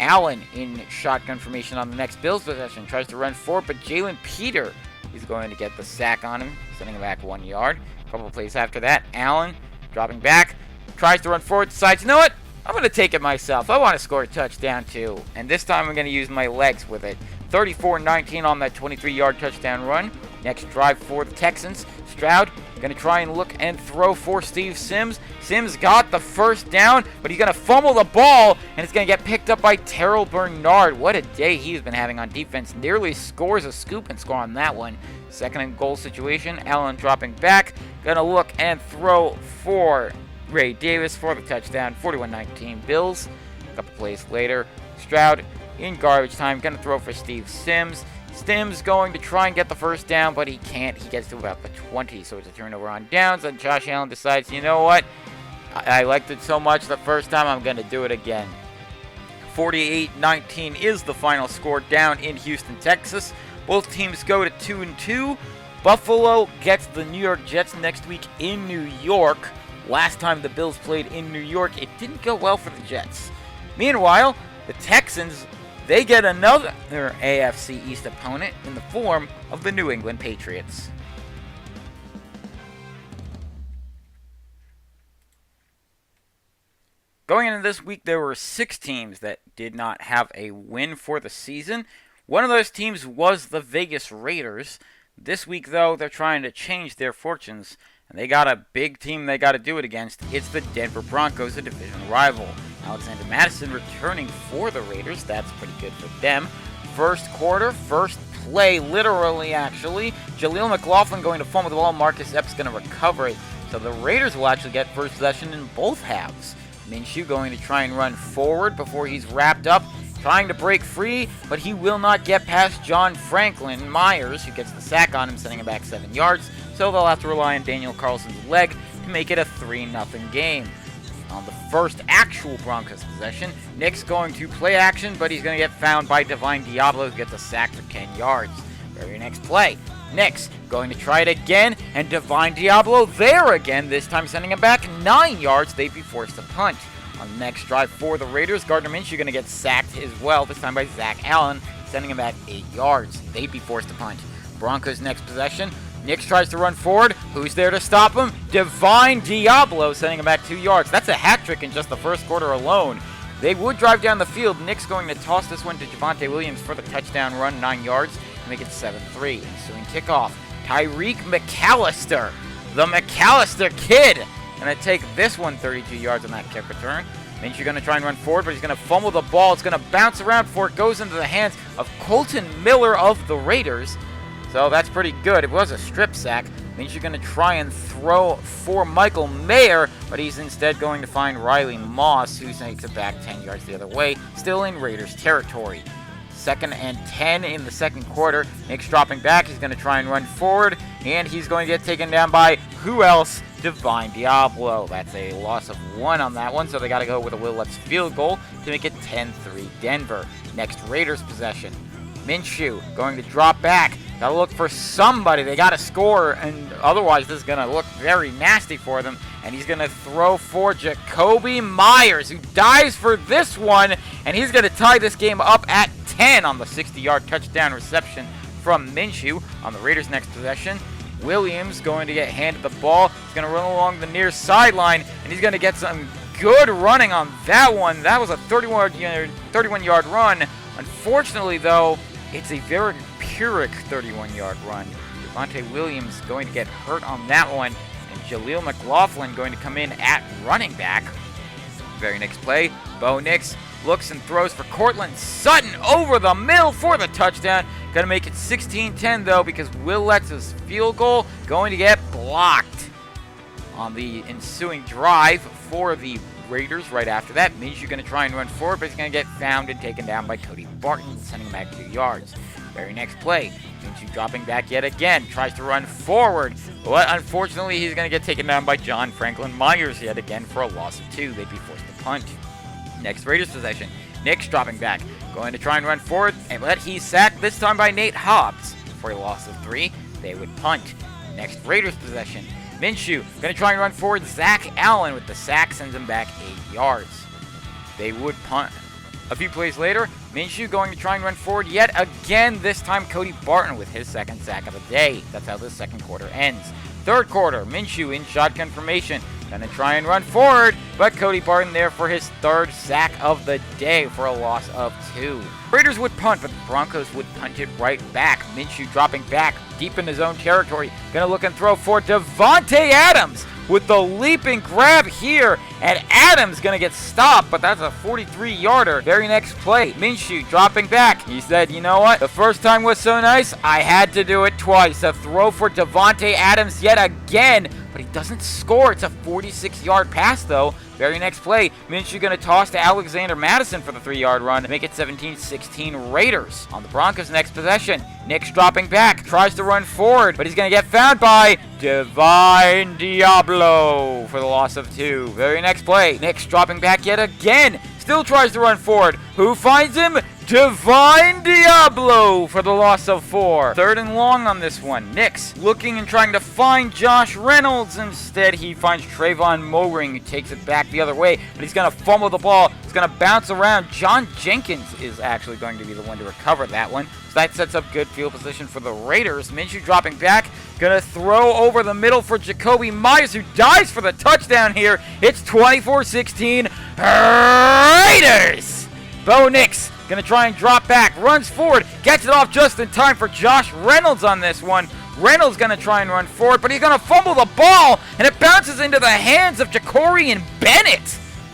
Allen in shotgun formation on the next Bills possession. Tries to run forward, but Jalen Peter, he's going to get the sack on him, sending him back 1 yard. A couple of plays after that, Allen dropping back, tries to run forward, decides, you know what? I'm going to take it myself. I want to score a touchdown too. And this time I'm going to use my legs with it. 34-19 on that 23-yard touchdown run. Next drive for the Texans. Stroud going to try and look and throw for Steve Sims. Sims got the first down, but he's going to fumble the ball, and it's going to get picked up by Terrell Bernard. What a day he's been having on defense. Nearly scores a scoop and score on that one. Second and goal situation. Allen dropping back. Going to look and throw for Ray Davis for the touchdown. 41-19 Bills. A couple plays later, Stroud in garbage time. Going to throw for Steve Sims. Sims going to try and get the first down, but he can't. He gets to about the 20, so it's a turnover on downs, and Josh Allen decides, you know what? I liked it so much the first time, I'm going to do it again. 48-19 is the final score down in Houston, Texas. Both teams go to 2-2. Buffalo gets the New York Jets next week in New York. Last time the Bills played in New York, it didn't go well for the Jets. Meanwhile, the Texans, they get another AFC East opponent in the form of the New England Patriots. Going into this week, there were 6 teams that did not have a win for the season. One of those teams was the Vegas Raiders. This week, though, they're trying to change their fortunes, and they got a big team they got to do it against. It's the Denver Broncos, a division rival. Alexander Madison returning for the Raiders. That's pretty good for them. First quarter, first play, literally actually. Jaleel McLaughlin going to fumble the ball. Marcus Epps going to recover it. So the Raiders will actually get first possession in both halves. Minshew going to try and run forward before he's wrapped up, trying to break free, but he will not get past John Franklin Myers, who gets the sack on him, sending him back 7 yards. So they'll have to rely on Daniel Carlson's leg to make it a 3-0 game. On the first actual Broncos possession, Nick's going to play action, but he's going to get found by Divine Diablo, who gets a sack for 10 yards. Very next play, Nick's going to try it again, and Divine Diablo there again, this time sending him back 9 yards. They'd be forced to punt. On the next drive for the Raiders, Gardner Minshew going to get sacked as well, this time by Zach Allen, sending him back 8 yards. They'd be forced to punt. Broncos next possession, Nix tries to run forward. Who's there to stop him? Divine Diablo, sending him back 2 yards. That's a hat trick in just the first quarter alone. They would drive down the field. Nick's going to toss this one to Javonte Williams for the touchdown run, 9 yards, to make it 7-3. Ensuing kickoff, Tyreek McAllister, the McAllister kid, going to take this one 32 yards on that kick return. Minshew going to try and run forward, but he's going to fumble the ball. It's going to bounce around before it goes into the hands of Colton Miller of the Raiders. So that's pretty good. It was a strip sack. Minshew going to try and throw for Michael Mayer, but he's instead going to find Riley Moss, who takes it back 10 yards the other way, still in Raiders territory. 2nd and 10 in the second quarter. Nick's dropping back. He's going to try and run forward, and he's going to get taken down by who else? Divine Diablo. That's a loss of 1 on that one, so they got to go with a Will Lutz field goal to make it 10-3 Denver. Next Raiders possession. Minshew going to drop back. Got to look for somebody. They got to score, and otherwise this is going to look very nasty for them. And he's going to throw for Jacoby Myers, who dives for this one, and he's going to tie this game up at 10 on the 60-yard touchdown reception from Minshew. On the Raiders' next possession, Williams going to get handed the ball. He's going to run along the near sideline, and he's going to get some good running on that one. That was a 31-yard run. Unfortunately, though, it's a very Pyrrhic 31-yard run. Javonte Williams going to get hurt on that one, and Jaleel McLaughlin going to come in at running back. Very next play, Bo Nix looks and throws for Cortland Sutton over the middle for the touchdown. Going to make it 16-10, though, because Will Lutz's field goal going to get blocked. On the ensuing drive for the Raiders right after that, Minshew going to try and run forward, but he's going to get found and taken down by Cody Barton, sending him back 2 yards. Very next play, Minshew dropping back yet again, tries to run forward, but unfortunately he's going to get taken down by John Franklin Myers yet again for a loss of 2. They'd be forced to punt. Next Raiders possession, Nick's dropping back, going to try and run forward, but he's sacked this time by Nate Hobbs for a loss of 3. They would punt. Next Raiders possession, Minshew going to try and run forward. Zach Allen with the sack sends him back 8 yards. They would punt. A few plays later, Minshew going to try and run forward yet again. This time Cody Barton with his second sack of the day. That's how this second quarter ends. Third quarter, Minshew in shotgun formation. Going to try and run forward, but Cody Barton there for his third sack of the day for a loss of 2. Raiders would punt, but the Broncos would punt it right back. Minshew dropping back deep in his own territory. Going to look and throw for Devontae Adams with the leaping grab here. And Adams going to get stopped, but that's a 43-yarder. Very next play, Minshew dropping back. He said, you know what? The first time was so nice, I had to do it twice. A throw for Devontae Adams yet again, but he doesn't score. It's a 46-yard pass, though. Very next play, Minshew going to toss to Alexander Madison for the 3-yard run to make it 17-16 Raiders. On the Broncos' next possession, Nick's dropping back, tries to run forward, but he's going to get found by Divine Diablo for the loss of 2. Very next play, Nick's dropping back yet again, still tries to run forward. Who finds him? Divine Diablo for the loss of 4. Third and long on this one. Nick's looking and trying to find Josh Reynolds. Instead, he finds Trayvon Moring, who takes it back the other way, but he's going to fumble the ball. It's going to bounce around. John Jenkins is actually going to be the one to recover that one. So that sets up good field position for the Raiders. Minshew dropping back. Going to throw over the middle for Jacoby Myers, who dives for the touchdown here. It's 24-16 Raiders. Bo Nix going to try and drop back, runs forward, gets it off just in time for Josh Reynolds on this one. Reynolds going to try and run forward, but he's going to fumble the ball, and it bounces into the hands of Jacorian Bennett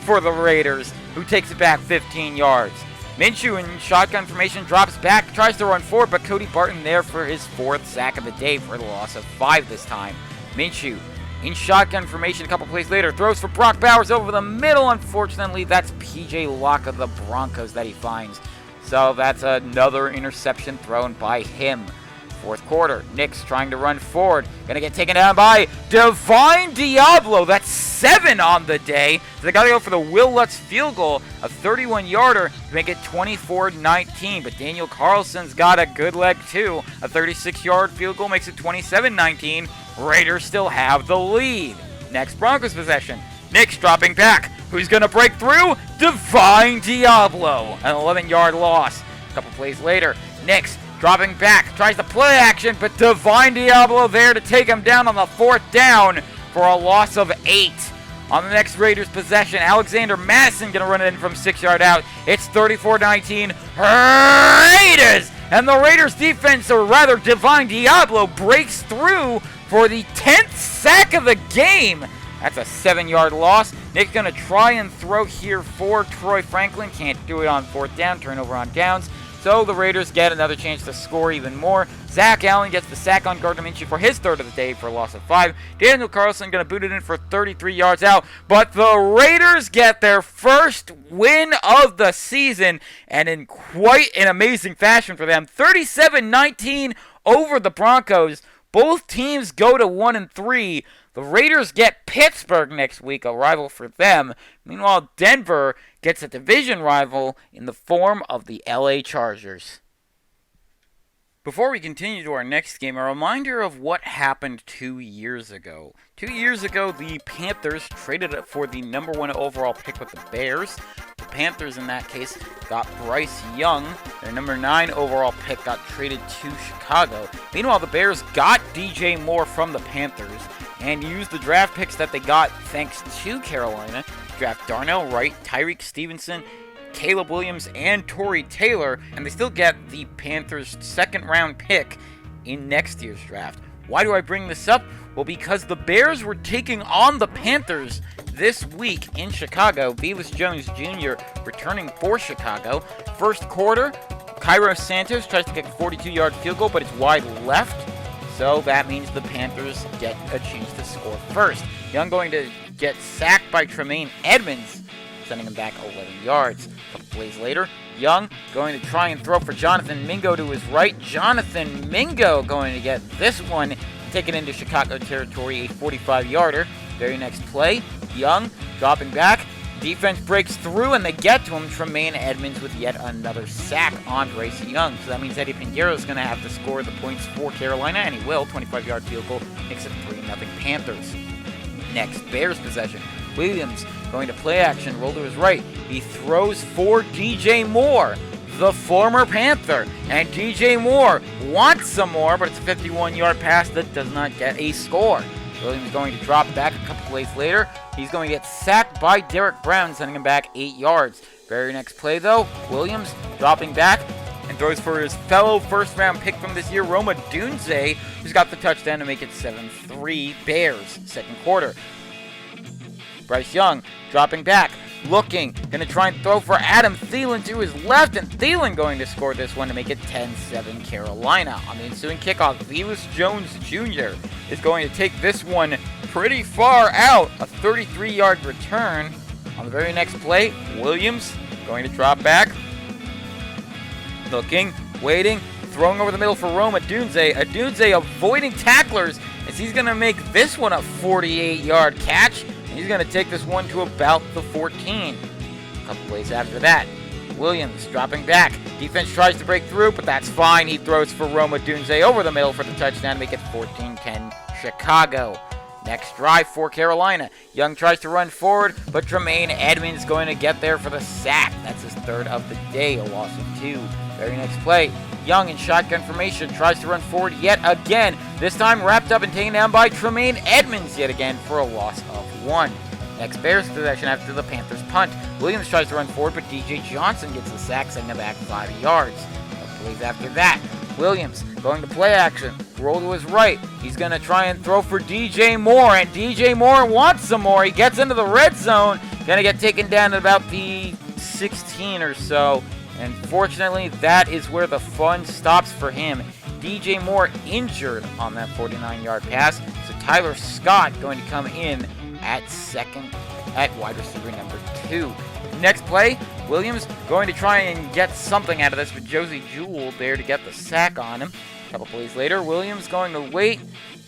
for the Raiders, who takes it back 15 yards. Minshew in shotgun formation drops back, tries to run forward, but Cody Barton there for his 4th sack of the day for the loss of 5 this time. Minshew in shotgun formation a couple plays later, throws for Brock Bowers over the middle. Unfortunately, that's P.J. Locke of the Broncos that he finds. So that's another interception thrown by him. 4th quarter, Knicks trying to run forward. Gonna get taken down by Divine Diablo. That's 7 on the day. So they gotta go for the Will Lutz field goal, a 31-yarder to make it 24-19. But Daniel Carlson's got a good leg too. A 36-yard field goal makes it 27-19. Raiders still have the lead. Next Broncos possession. Knicks dropping back. Who's gonna break through? Divine Diablo. An 11-yard loss. A couple plays later, Knicks dropping back, tries to play action, but Divine Diablo there to take him down on the 4th down for a loss of 8. On the next Raiders possession, Alexander Madison going to run it in from 6-yard out. It's 34-19, Raiders! And the Raiders defense, or rather Divine Diablo, breaks through for the 10th sack of the game. That's a 7-yard loss. Nick's going to try and throw here for Troy Franklin. Can't do it on 4th down, turnover on downs. So the Raiders get another chance to score even more. Zach Allen gets the sack on Gardner Minshew for his 3rd of the day for a loss of 5. Daniel Carlson going to boot it in for 33 yards out. But the Raiders get their first win of the season, and in quite an amazing fashion for them. 37-19 over the Broncos. Both teams go to 1-3. The Raiders get Pittsburgh next week, a rival for them. Meanwhile, Denver gets a division rival in the form of the LA Chargers. Before we continue to our next game, a reminder of what happened 2 years ago. 2 years ago, the Panthers traded it for the number 1 overall pick with the Bears. The Panthers, in that case, got Bryce Young. Their number 9 overall pick got traded to Chicago. Meanwhile, the Bears got DJ Moore from the Panthers and used the draft picks that they got thanks to Carolina to draft Darnell Wright, Tyreek Stevenson, Caleb Williams, and Torrey Taylor, and they still get the Panthers' 2nd round pick in next year's draft. Why do I bring this up? Well, because the Bears were taking on the Panthers this week in Chicago. Velus Jones Jr. returning for Chicago. 1st quarter, Cairo Santos tries to kick a 42-yard field goal, but it's wide left. So that means the Panthers get a chance to score first. Young going to get sacked by Tremaine Edmonds, sending him back 11 yards. A couple plays later, Young going to try and throw for Jonathan Mingo to his right. Jonathan Mingo going to get this one taken into Chicago territory, a 45-yarder. Very next play, Young dropping back. Defense breaks through and they get to him. Tremaine Edmonds with yet another sack on Bryce Young. So that means Eddie Pinheiro is going to have to score the points for Carolina, and he will. 25-yard field goal makes it 3-0 Panthers. Next, Bears possession. Williams going to play action, roll to his right. He throws for DJ Moore, the former Panther. And DJ Moore wants some more, but it's a 51-yard pass that does not get a score. Williams going to drop back a couple plays later. He's going to get sacked by Derek Brown, sending him back 8 yards. Very next play, though, Williams dropping back and throws for his fellow first-round pick from this year, Roma Dunze, who's got the touchdown to make it 7-3 Bears. 2nd quarter. Bryce Young dropping back, looking, going to try and throw for Adam Thielen to his left, and Thielen going to score this one to make it 10-7 Carolina. On the ensuing kickoff, Velus Jones Jr. is going to take this one pretty far out, a 33-yard return. On the very next play, Williams going to drop back, looking, waiting, throwing over the middle for Roma Dunze. Dunze avoiding tacklers as he's going to make this one a 48-yard catch. He's going to take this one to about the 14. A couple plays after that, Williams dropping back. Defense tries to break through, but that's fine. He throws for Roma Dunze over the middle for the touchdown to make it 14-10 Chicago. Next drive for Carolina. Young tries to run forward, but Tremaine Edmonds going to get there for the sack. That's his 3rd of the day, a loss of 2. Very next play, Young in shotgun formation tries to run forward yet again. This time wrapped up and taken down by Tremaine Edmonds yet again for a loss of 1. Next Bears possession after the Panthers punt. Williams tries to run forward, but DJ Johnson gets the sack, sending him back 5 yards. A plays after that, Williams going to play action, roll to his right. He's going to try and throw for DJ Moore, and DJ Moore wants some more. He gets into the red zone, going to get taken down at about the 16 or so. And fortunately, that is where the fun stops for him. DJ Moore injured on that 49-yard pass. So Tyler Scott going to come in at wide receiver number 2. Next play, Williams going to try and get something out of this with Josie Jewell there to get the sack on him. A couple plays later, Williams going to wait,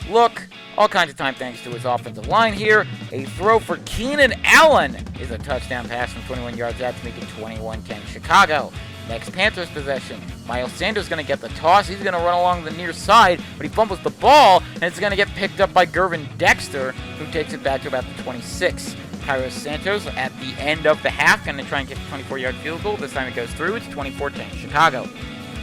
look, all kinds of time thanks to his offensive line here. A throw for Keenan Allen is a touchdown pass from 21 yards out to make it 21-10 Chicago. Next Panthers possession, Miles Sanders going to get the toss. He's going to run along the near side, but he fumbles the ball, and it's going to get picked up by Gervin Dexter, who takes it back to about the 26. Kairos Santos at the end of the half going to try and get a 24-yard field goal. This time it goes through. It's 24-10 Chicago.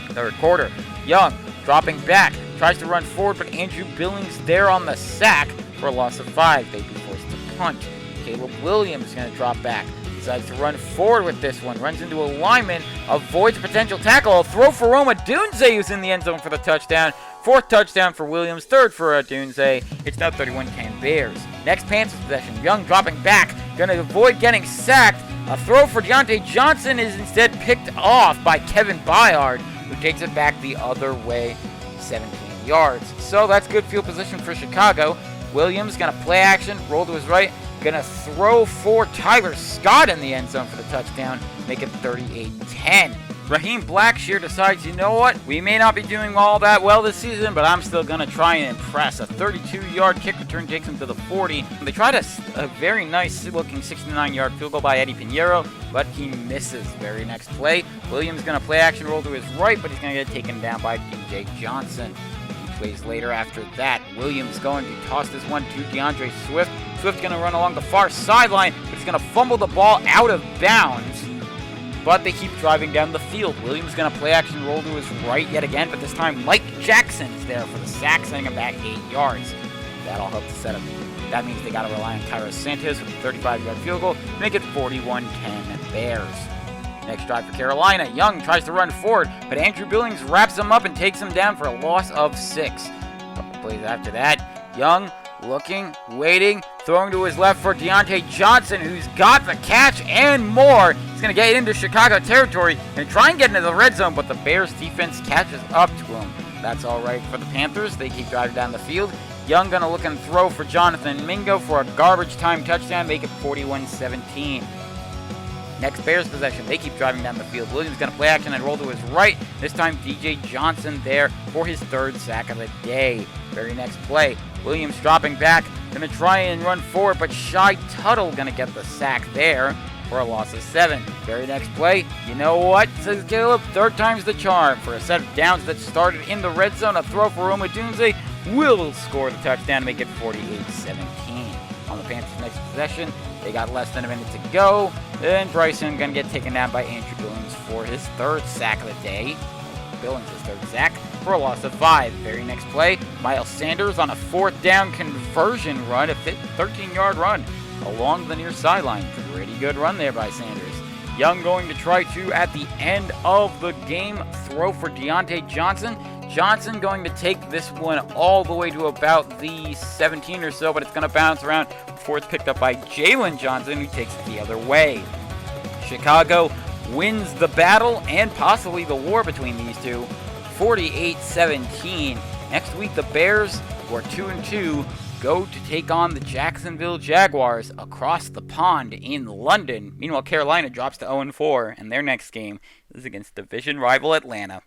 Third quarter, Young dropping back, tries to run forward, but Andrew Billings there on the sack for a loss of 5. They'd be forced to punt. Caleb Williams going to drop back. Decides to run forward with this one. Runs into a lineman. Avoids a potential tackle. A throw for Roma Dunze, who's in the end zone for the touchdown. 4th touchdown for Williams. 3rd for Dunze. It's now 31-10 Bears. Next Panthers possession. Young dropping back. Going to avoid getting sacked. A throw for Deontay Johnson is instead picked off by Kevin Byard, who takes it back the other way, 17 yards. So that's good field position for Chicago. Williams going to play action, roll to his right, going to throw for Tyler Scott in the end zone for the touchdown, make it 38-10. Raheem Blackshear decides, you know what, we may not be doing all that well this season, but I'm still going to try and impress. A 32-yard kick return takes him to the 40. They tried a very nice-looking 69-yard field goal by Eddie Pinheiro, but he misses. Very next play, Williams going to play action, roll to his right, but he's going to get taken down by DJ Johnson. Plays later after that, Williams going to toss this one to DeAndre Swift. Swift going to run along the far sideline, but he's going to fumble the ball out of bounds. But they keep driving down the field. Williams going to play action, roll to his right yet again, but this time Mike Jackson is there for the sack, sending him back 8 yards. That'll help to set up. That means they got to rely on Kairos Santos with a 35-yard field goal to make it 41-10 Bears. Next drive for Carolina. Young tries to run forward, but Andrew Billings wraps him up and takes him down for a loss of 6. A couple plays after that, Young looking, waiting, throwing to his left for Deontay Johnson, who's got the catch and more. He's going to get into Chicago territory and try and get into the red zone, but the Bears defense catches up to him. That's all right for the Panthers. They keep driving down the field. Young going to look and throw for Jonathan Mingo for a garbage time touchdown, make it 41-17. Next Bears possession, they keep driving down the field. Williams going to play action and roll to his right. This time DJ Johnson there for his 3rd sack of the day. Very next play, Williams dropping back, going to try and run forward, but Shy Tuttle going to get the sack there for a loss of 7. Very next play, you know what, says Caleb, 3rd time's the charm. For a set of downs that started in the red zone, a throw for Roma Dunze will score the touchdown to make it 48-17. On the Panthers' next possession, they got less than a minute to go. Then Bryson going to get taken down by Andrew Billings for his 3rd sack of the day. Billings' 3rd sack for a loss of 5. Very next play, Miles Sanders on a 4th down conversion run, a 13-yard run along the near sideline. Pretty good run there by Sanders. Young going to try to, at the end of the game, throw for Deontay Johnson. Johnson going to take this one all the way to about the 17 or so, but it's going to bounce around before it's picked up by Jalen Johnson, who takes it the other way. Chicago wins the battle and possibly the war between these two, 48-17. Next week, the Bears, who are 2-2, go to take on the Jacksonville Jaguars across the pond in London. Meanwhile, Carolina drops to 0-4, and their next game is against division rival Atlanta.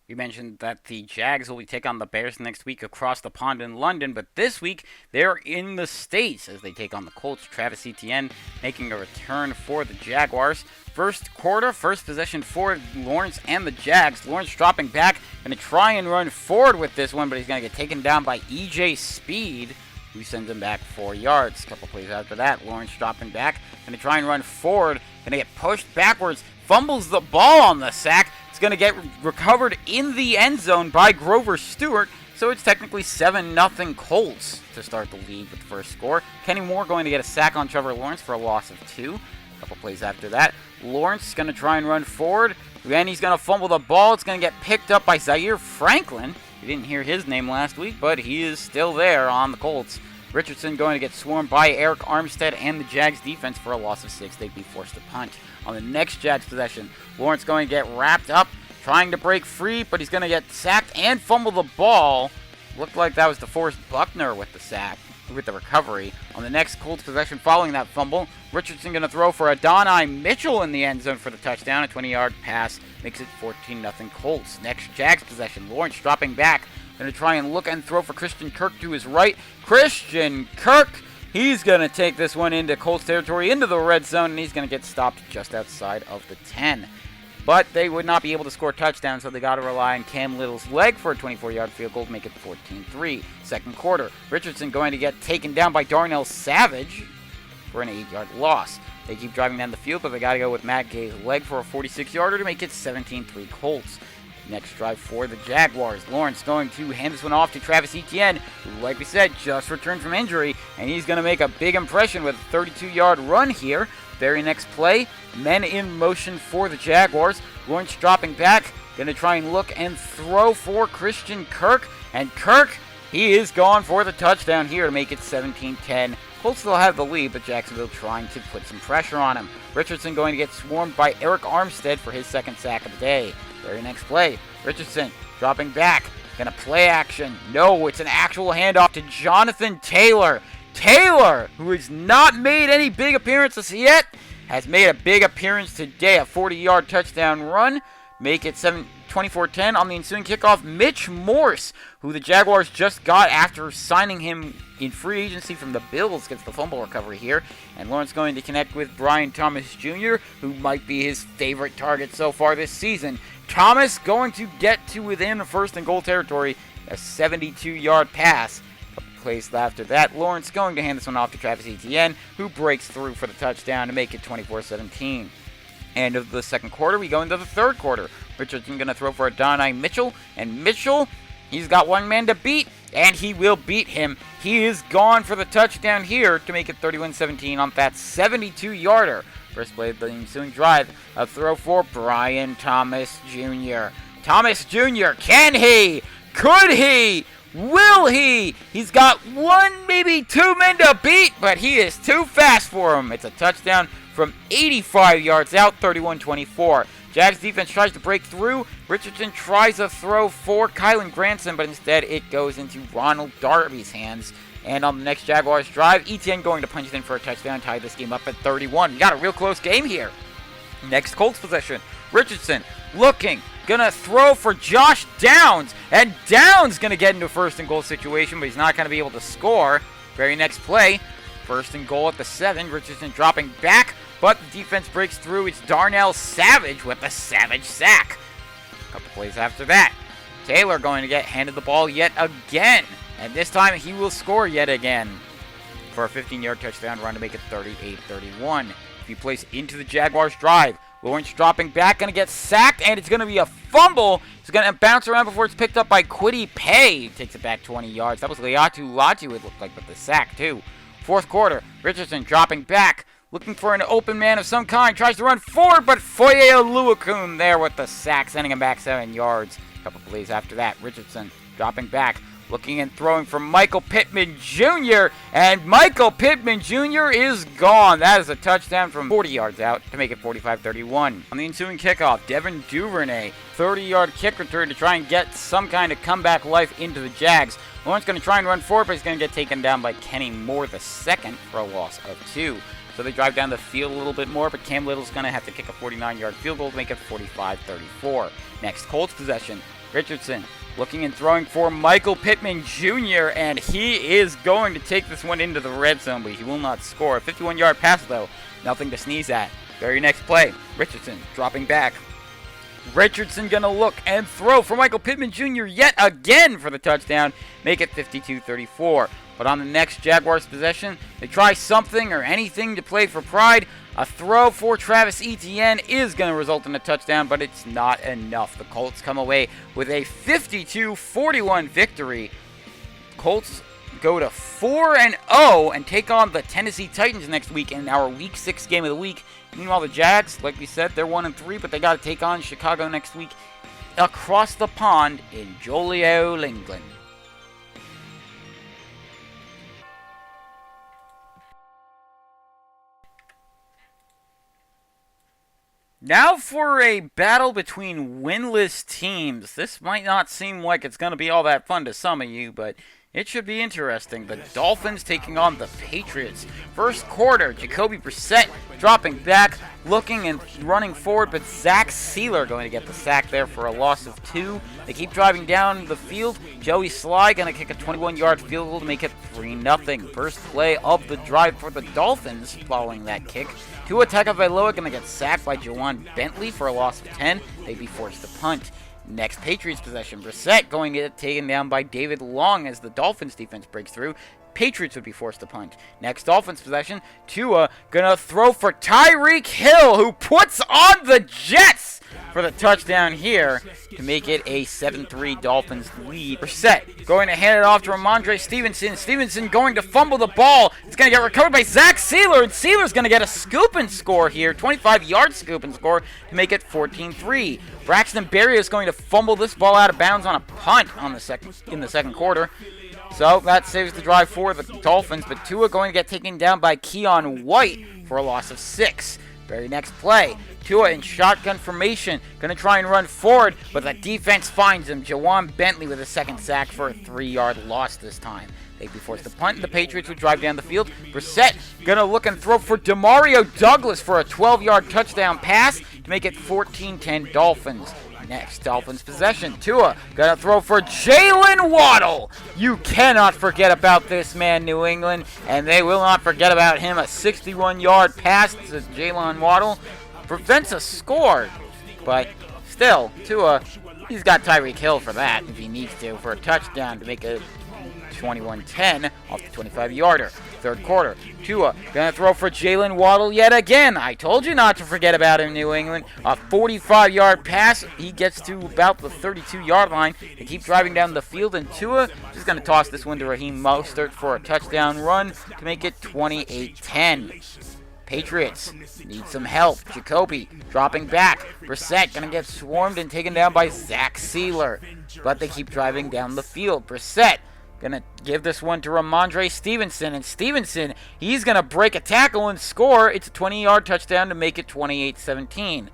We mentioned that the Jags will take on the Bears next week across the pond in London, but this week they're in the States as they take on the Colts. Travis Etienne making a return for the Jaguars. First quarter, first possession for Lawrence and the Jags. Lawrence dropping back, going to try and run forward with this one, but he's going to get taken down by E.J. Speed, who sends him back 4 yards. A couple plays after that, Lawrence dropping back, going to try and run forward, going to get pushed backwards, fumbles the ball on the sack. It's going to get recovered in the end zone by Grover Stewart, so it's technically 7-0 Colts to start the lead with the first score. Kenny Moore going to get a sack on Trevor Lawrence for a loss of 2. A couple plays after that, Lawrence is going to try and run forward. Then he's going to fumble the ball. It's going to get picked up by Zaire Franklin. You didn't hear his name last week, but he is still there on the Colts. Richardson going to get swarmed by Eric Armstead and the Jags defense for a loss of 6. They'd be forced to punt. On the next Jags possession, Lawrence going to get wrapped up, trying to break free, but he's going to get sacked and fumble the ball. Looked like that was DeForest Buckner with the sack, with the recovery. On the next Colts possession following that fumble, Richardson going to throw for Adonai Mitchell in the end zone for the touchdown. A 20-yard pass makes it 14-0 Colts. Next Jags possession, Lawrence dropping back, going to try and look and throw for Christian Kirk to his right. Christian Kirk, he's going to take this one into Colts territory, into the red zone, and he's going to get stopped just outside of the 10. But they would not be able to score touchdowns, so they got to rely on Cam Little's leg for a 24-yard field goal to make it 14-3. Second quarter, Richardson going to get taken down by Darnell Savage for an 8-yard loss. They keep driving down the field, but they got to go with Matt Gay's leg for a 46-yarder to make it 17-3 Colts. Next drive for the Jaguars. Lawrence going to hand this one off to Travis Etienne, who, like we said, just returned from injury, and he's going to make a big impression with a 32-yard run here. Very next play, men in motion for the Jaguars. Lawrence dropping back, going to try and look and throw for Christian Kirk, and Kirk, he is gone for the touchdown here to make it 17-10. Colts still have the lead, but Jacksonville trying to put some pressure on him. Richardson going to get swarmed by Eric Armstead for his second sack of the day. Very next play, Richardson dropping back, going to play action. No, it's an actual handoff to Jonathan Taylor. Taylor, who has not made any big appearances yet, has made a big appearance today. A 40-yard touchdown run. Make it 24-10 on the ensuing kickoff. Mitch Morse, who the Jaguars just got after signing him in free agency from the Bills, gets the fumble recovery here. And Lawrence going to connect with Brian Thomas Jr., who might be his favorite target so far this season. Thomas going to get to within the first and goal territory. A 72-yard pass. Plays after that, Lawrence going to hand this one off to Travis Etienne, who breaks through for the touchdown to make it 24-17. End of the second quarter, we go into the third quarter. Richardson going to throw for Adonai Mitchell, and Mitchell, he's got one man to beat, and he will beat him. He is gone for the touchdown here to make it 31-17 on that 72-yarder. First play of the ensuing drive, a throw for Brian Thomas Jr. Thomas Jr., can he? Could he? Will he? He's got one, maybe two men to beat, but he is too fast for him. It's a touchdown from 85 yards out, 31-24. Jags defense tries to break through. Richardson tries a throw for Kylan Granson, but instead it goes into Ronald Darby's hands. And on the next Jaguars drive, Etienne going to punch it in for a touchdown, tie this game up at 31. We got a real close game here. Next Colts possession, Richardson looking, gonna throw for Josh Downs, and Downs gonna get into a first and goal situation, but he's not gonna be able to score. Very next play, first and goal at the 7, Richardson dropping back, but the defense breaks through. It's Darnell Savage with a savage sack. A couple plays after that, Taylor going to get handed the ball yet again, and this time he will score yet again for a 15-yard touchdown run to make it 38-31. If you place into the Jaguars drive, Lawrence dropping back, going to get sacked, and it's going to be a fumble. It's going to bounce around before it's picked up by Kwity Paye. He takes it back 20 yards. That was Leatu Latu, it looked like, with the sack, too. Fourth quarter, Richardson dropping back, looking for an open man of some kind. Tries to run forward, but Foye Oluokun there with the sack, sending him back 7 yards. A couple plays after that, Richardson dropping back, looking and throwing for Michael Pittman Jr., and Michael Pittman Jr. is gone. That is a touchdown from 40 yards out to make it 45-31. On the ensuing kickoff, Devin Duvernay, 30-yard kick return to try and get some kind of comeback life into the Jags. Lawrence going to try and run forward, but he's going to get taken down by Kenny Moore II for a loss of 2. So they drive down the field a little bit more, but Cam Little's going to have to kick a 49-yard field goal to make it 45-34. Next Colts possession, Richardson looking and throwing for Michael Pittman Jr., and he is going to take this one into the red zone, but he will not score. A 51-yard pass, though. Nothing to sneeze at. Very next play, Richardson dropping back. Richardson going to look and throw for Michael Pittman Jr. yet again for the touchdown. Make it 52-34. But on the next Jaguars possession, they try something or anything to play for pride. A throw for Travis Etienne is going to result in a touchdown, but it's not enough. The Colts come away with a 52-41 victory. Colts go to 4-0 and take on the Tennessee Titans next week in our Week 6 game of the week. Meanwhile, the Jags, like we said, they're 1-3, but they got to take on Chicago next week across the pond in Joliet, England. Now for a battle between winless teams. This might not seem like it's going to be all that fun to some of you, but it should be interesting. The Dolphins taking on the Patriots. First quarter, Jacoby Brissett dropping back, looking and running forward, but Zach Sealer going to get the sack there for a loss of 2. They keep driving down the field. Joey Sly going to kick a 21-yard field goal to make it 3-0. First play of the drive for the Dolphins following that kick. Tua Tagovailoa going to get sacked by Jawan Bentley for a loss of 10. They'd be forced to punt. Next Patriots possession, Brissett going to get taken down by David Long as the Dolphins defense breaks through. Patriots would be forced to punt. Next Dolphins possession, Tua gonna throw for Tyreek Hill, who puts on the Jets for the touchdown here to make it a 7-3 Dolphins lead. Brissett going to hand it off to Ramondre Stevenson. Stevenson going to fumble the ball. It's going to get recovered by Zach Sealer, and Sealer's going to get a scoop and score here, 25-yard scoop and score to make it 14-3. Braxton Berrios is going to fumble this ball out of bounds on a punt in the second quarter. So that saves the drive for the Dolphins, but Tua going to get taken down by Keon White for a loss of 6. Very next play, Tua in shotgun formation, going to try and run forward, but the defense finds him. Jawan Bentley with a second sack for a 3-yard loss this time. They'd be forced to punt, and the Patriots would drive down the field. Brissett going to look and throw for Demario Douglas for a 12-yard touchdown pass to make it 14-10 Dolphins. Next, Dolphins possession. Tua gonna throw for Jalen Waddle. You cannot forget about this man, New England, and they will not forget about him. A 61-yard pass to Jalen Waddle prevents a score, but still, Tua, he's got Tyreek Hill for that if he needs to for a touchdown to make it 21-10 off the 25-yarder. Third quarter, Tua gonna throw for Jalen Waddle yet again. I told you not to forget about him, New England. A 45-yard pass. He gets to about the 32-yard line. They keep driving down the field, and Tua just gonna toss this one to Raheem Mostert for a touchdown run to make it 28-10. Patriots need some help. Jacoby dropping back. Brissett gonna get swarmed and taken down by Zach Sealer, but they keep driving down the field. Brissett gonna give this one to Ramondre Stevenson, and Stevenson, he's gonna break a tackle and score. It's a 20-yard touchdown to make it 28-17.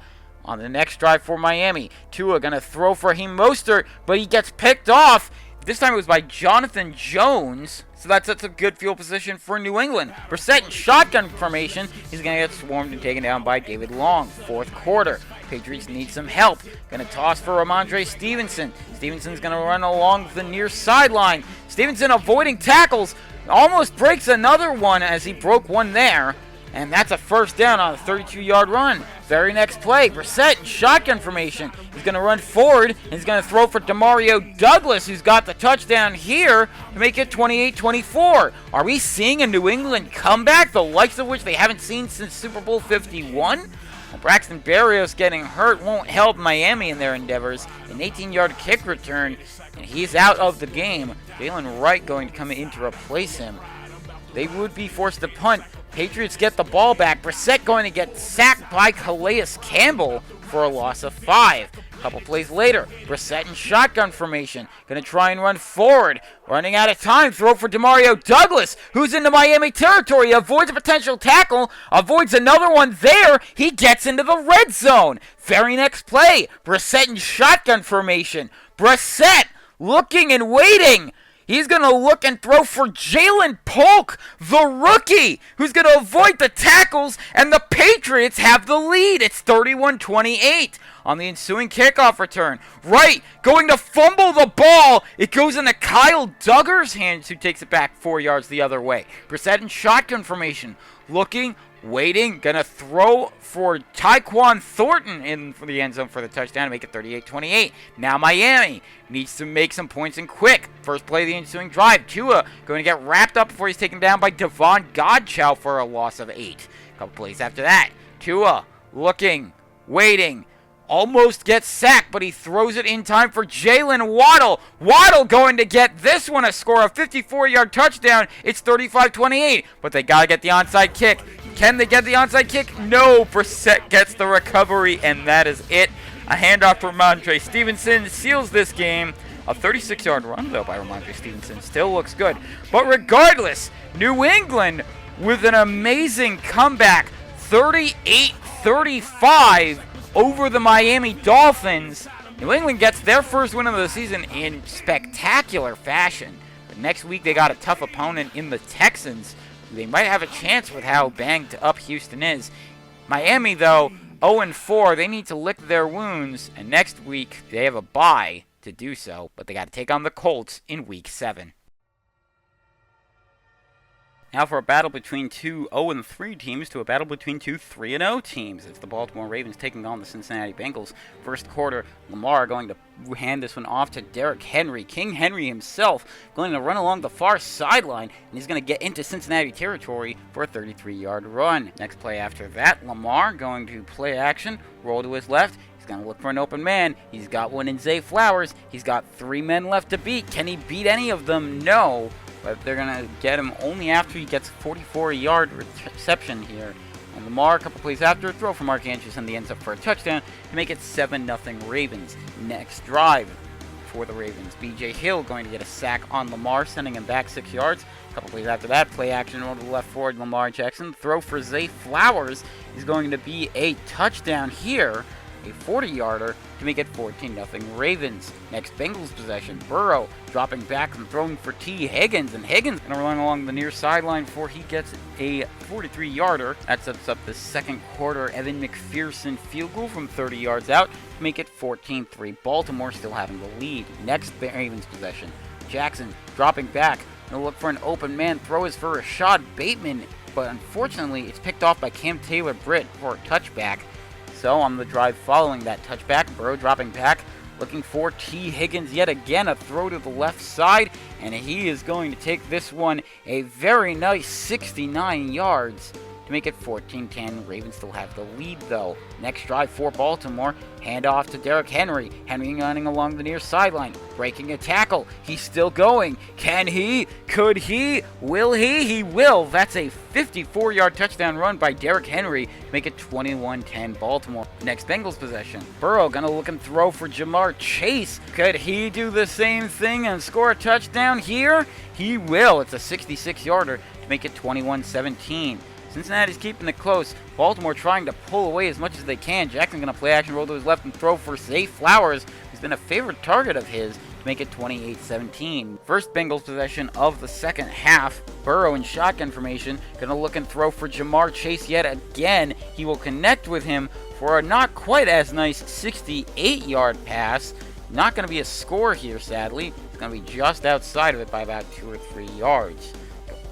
On the next drive for Miami, Tua gonna throw for Raheem Mostert, but he gets picked off. This time it was by Jonathan Jones, so that's a good field position for New England. Brissett in shotgun formation, he's going to get swarmed and taken down by David Long. Fourth quarter, Patriots need some help. Going to toss for Ramondre Stevenson. Stevenson's going to run along the near sideline. Stevenson avoiding tackles, almost breaks another one as he broke one there. And that's a first down on a 32-yard run. Very next play, Brissett in shotgun formation. He's going to run forward, and he's going to throw for Demario Douglas, who's got the touchdown here to make it 28-24. Are we seeing a New England comeback, the likes of which they haven't seen since Super Bowl 51? Well, Braxton Berrios getting hurt won't help Miami in their endeavors. An 18-yard kick return, and he's out of the game. Jalen Wright going to come in to replace him. They would be forced to punt. Patriots get the ball back. Brissett going to get sacked by Calais Campbell for a loss of 5. A couple plays later, Brissett in shotgun formation. Going to try and run forward. Running out of time. Throw for Demario Douglas, who's into Miami territory. Avoids a potential tackle. Avoids another one there. He gets into the red zone. Very next play, Brissett in shotgun formation. Brissett looking and waiting. He's going to look and throw for Jalen Polk, the rookie, who's going to avoid the tackles, and the Patriots have the lead. It's 31-28 on the ensuing kickoff return. Wright going to fumble the ball. It goes into Kyle Duggar's hands, who takes it back 4 yards the other way. Brissett in shotgun formation, looking, waiting, going to throw for Tyquan Thornton in for the end zone for the touchdown to make it 38-28. Now Miami needs to make some points and quick. First play of the ensuing drive. Tua going to get wrapped up before he's taken down by Devon Godchow for a loss of 8. A couple plays after that. Tua looking, waiting, almost gets sacked, but he throws it in time for Jalen Waddle. Waddle going to get this one a score, a 54-yard touchdown. It's 35-28, but they got to get the onside kick. Can they get the onside kick? No. Brissett gets the recovery, and that is it. A handoff for Ramondre Stevenson seals this game. A 36-yard run, though, by Ramondre Stevenson still looks good. But regardless, New England with an amazing comeback, 38-35 over the Miami Dolphins. New England gets their first win of the season in spectacular fashion. But next week they got a tough opponent in the Texans. They might have a chance with how banged up Houston is. Miami, though, 0-4. They need to lick their wounds. And next week they have a bye to do so. But they got to take on the Colts in Week 7. Now for a battle between two 0-3 teams to a battle between two 3-0 teams. It's the Baltimore Ravens taking on the Cincinnati Bengals. First quarter, Lamar going to hand this one off to Derrick Henry. King Henry himself going to run along the far sideline, and he's going to get into Cincinnati territory for a 33-yard run. Next play after that, Lamar going to play action, roll to his left. He's going to look for an open man. He's got one in Zay Flowers. He's got 3 men left to beat. Can he beat any of them? No. But they're going to get him only after he gets a 44-yard reception here. And Lamar, a couple plays after, throw from Mark Andrews in the end zone for a touchdown to make it 7-0 Ravens. Next drive for the Ravens. B.J. Hill going to get a sack on Lamar, sending him back 6 yards. A couple plays after that, play action over to the left forward, Lamar Jackson. Throw for Zay Flowers is going to be a touchdown here. A 40-yarder to make it 14-0 Ravens. Next Bengals possession, Burrow dropping back and throwing for T. Higgins, and Higgins going to run along the near sideline before he gets a 43-yarder. That sets up the second quarter Evan McPherson field goal from 30 yards out to make it 14-3. Baltimore still having the lead. Next Ravens possession, Jackson dropping back. Going to look for an open man, throw is for Rashad Bateman, but unfortunately it's picked off by Cam Taylor-Britt for a touchback. So on the drive following that touchback, Burrow dropping back, looking for T. Higgins yet again, a throw to the left side, and he is going to take this one a very nice 69 yards to make it 14-10. Ravens still have the lead though. Next drive for Baltimore, hand off to Derrick Henry. Henry running along the near sideline, breaking a tackle. He's still going. Can he? Could he? Will he? He will. That's a 54-yard touchdown run by Derrick Henry to make it 21-10 Baltimore. Next Bengals possession. Burrow gonna look and throw for Jamar Chase. Could he do the same thing and score a touchdown here? He will. It's a 66-yarder to make it 21-17. Cincinnati's keeping it close. Baltimore trying to pull away as much as they can. Jackson going to play action, roll to his left, and throw for Zay Flowers, who's been a favorite target of his, to make it 28-17. First Bengals possession of the second half. Burrow in shotgun formation, going to look and throw for Jamar Chase yet again. He will connect with him for a not quite as nice 68-yard pass. Not going to be a score here, sadly. It's going to be just outside of it by about 2 or 3 yards.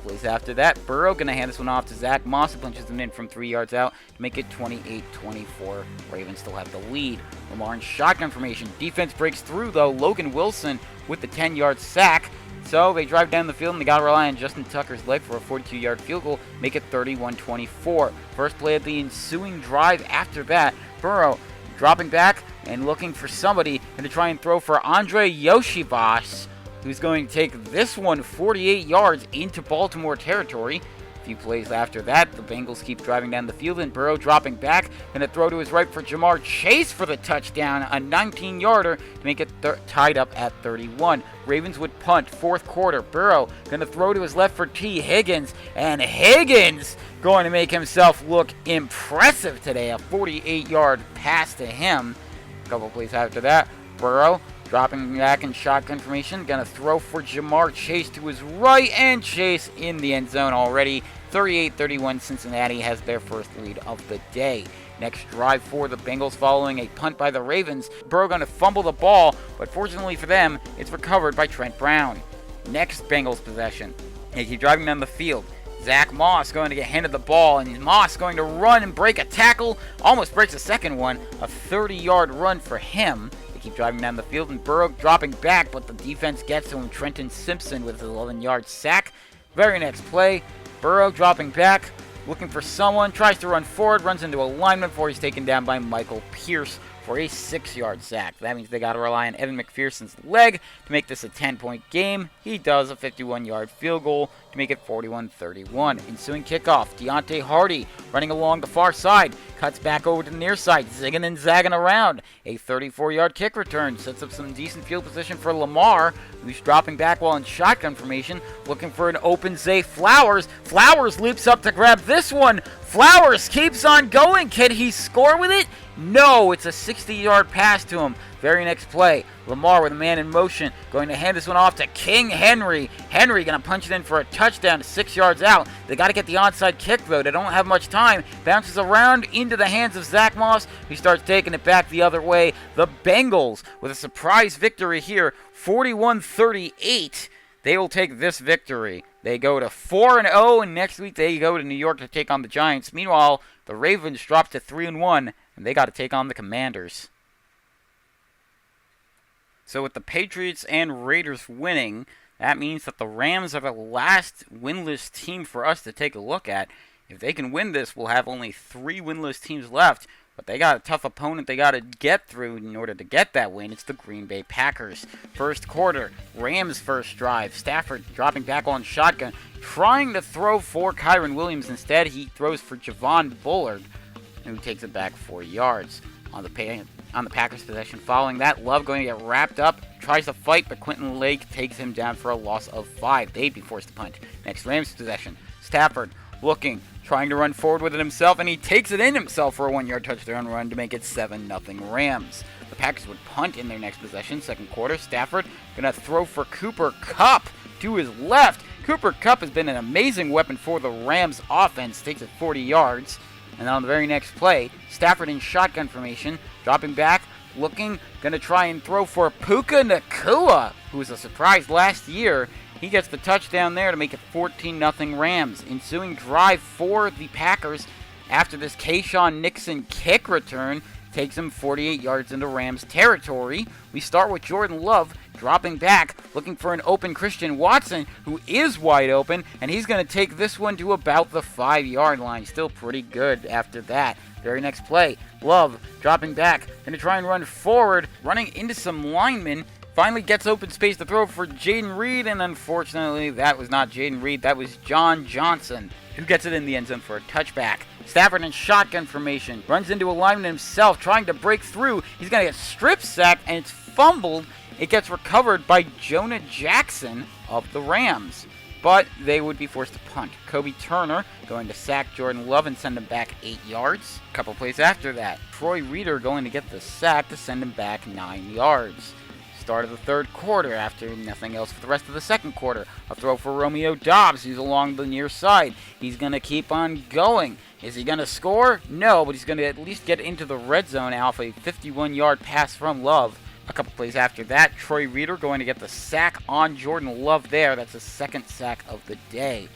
Plays after that, Burrow going to hand this one off to Zach Moss, who punches him in from 3 yards out to make it 28-24. Ravens still have the lead. Lamar in shotgun formation. Defense breaks through, though. Logan Wilson with the 10-yard sack. So they drive down the field, and they got to rely on Justin Tucker's leg for a 42-yard field goal, make it 31-24. First play of the ensuing drive after that, Burrow dropping back and looking for somebody, and to try and throw for Andre Yoshibas, who's going to take this one 48 yards into Baltimore territory. A few plays after that, the Bengals keep driving down the field, and Burrow dropping back, and a throw to his right for Jamar Chase for the touchdown, a 19-yarder to make it tied up at 31. Ravens would punt, fourth quarter. Burrow going to throw to his left for T. Higgins, and Higgins going to make himself look impressive today, a 48-yard pass to him. A couple plays after that, Burrow dropping back in shotgun formation, gonna throw for Jamar Chase to his right, and Chase in the end zone already. 38-31, Cincinnati has their first lead of the day. Next drive for the Bengals following a punt by the Ravens. Burrow gonna fumble the ball, but fortunately for them, it's recovered by Trent Brown. Next Bengals possession. They keep driving down the field. Zach Moss going to get handed the ball, and Moss going to run and break a tackle. Almost breaks a second one. A 30-yard run for him. Keep driving down the field, and Burrow dropping back, but the defense gets to him. Trenton Simpson with an 11-yard sack. Very next play, Burrow dropping back, looking for someone, tries to run forward, runs into a lineman before he's taken down by Michael Pierce for a 6-yard sack. That means they got to rely on Evan McPherson's leg to make this a 10-point game. He does a 51-yard field goal to make it 41-31. Ensuing kickoff, Deontay Hardy running along the far side, cuts back over to the near side, zigging and zagging around. A 34-yard kick return sets up some decent field position for Lamar, who's dropping back while in shotgun formation, looking for an open Zay Flowers. Flowers leaps up to grab this one Flowers keeps on going. Can he score with it? No, it's a 60-yard pass to him. Very next play, Lamar with a man in motion, going to hand this one off to King Henry. Henry going to punch it in for a touchdown 6 yards out. They got to get the onside kick, though. They don't have much time. Bounces around into the hands of Zach Moss, who starts taking it back the other way. The Bengals with a surprise victory here, 41-38. They will take this victory. They go to 4-0, and next week they go to New York to take on the Giants. Meanwhile, the Ravens drop to 3-1, and they got to take on the Commanders. So with the Patriots and Raiders winning, that means that the Rams are the last winless team for us to take a look at. If they can win this, we'll have only 3 winless teams left. But they got a tough opponent they got to get through in order to get that win. It's the Green Bay Packers. First quarter, Rams first drive. Stafford dropping back on shotgun, trying to throw for Kyren Williams. Instead, he throws for Javon Bullard, who takes it back 4 yards. On the Packers' possession following that, Love going to get wrapped up, tries to fight, but Quentin Lake takes him down for a loss of 5. They'd be forced to punt. Next, Rams' possession. Stafford looking, trying to run forward with it himself, and he takes it in himself for a 1-yard touchdown run to make it 7-0 Rams. The Packers would punt in their next possession. Second quarter, Stafford going to throw for Cooper Kupp to his left. Cooper Kupp has been an amazing weapon for the Rams offense. Takes it 40 yards. And then on the very next play, Stafford in shotgun formation, dropping back, looking, going to try and throw for Puka Nacua, who was a surprise last year. He gets the touchdown there to make it 14-0 Rams. Ensuing drive for the Packers after this Keyshawn Nixon kick return takes him 48 yards into Rams territory. We start with Jordan Love dropping back, looking for an open Christian Watson, who is wide open, and he's going to take this one to about the 5-yard line. Still pretty good after that. Very next play, Love dropping back, going to try and run forward, running into some linemen. Finally gets open space to throw for Jaden Reed, and unfortunately that was not Jaden Reed, that was John Johnson, who gets it in the end zone for a touchback. Stafford in shotgun formation, runs into a lineman himself, trying to break through. He's going to get strip sacked, and it's fumbled. It gets recovered by Jonah Jackson of the Rams, but they would be forced to punt. Kobe Turner going to sack Jordan Love and send him back 8 yards. A couple plays after that, Troy Reeder going to get the sack to send him back 9 yards. Start of the third quarter after nothing else for the rest of the second quarter. A throw for Romeo Doubs, who's along the near side. He's going to keep on going. Is he going to score? No, but he's going to at least get into the red zone off a 51-yard pass from Love. A couple plays after that, Troy Reeder going to get the sack on Jordan Love there. That's the second sack of the day.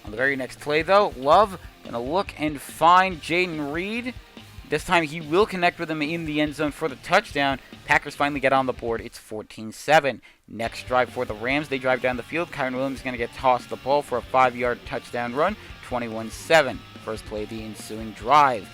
On the very next play, though, Love going to look and find Jaden Reed. This time he will connect with him in the end zone for the touchdown. Packers finally get on the board. It's 14-7. Next drive for the Rams. They drive down the field. Kyren Williams is going to get tossed the ball for a 5-yard touchdown run. 21-7. First play of the ensuing drive.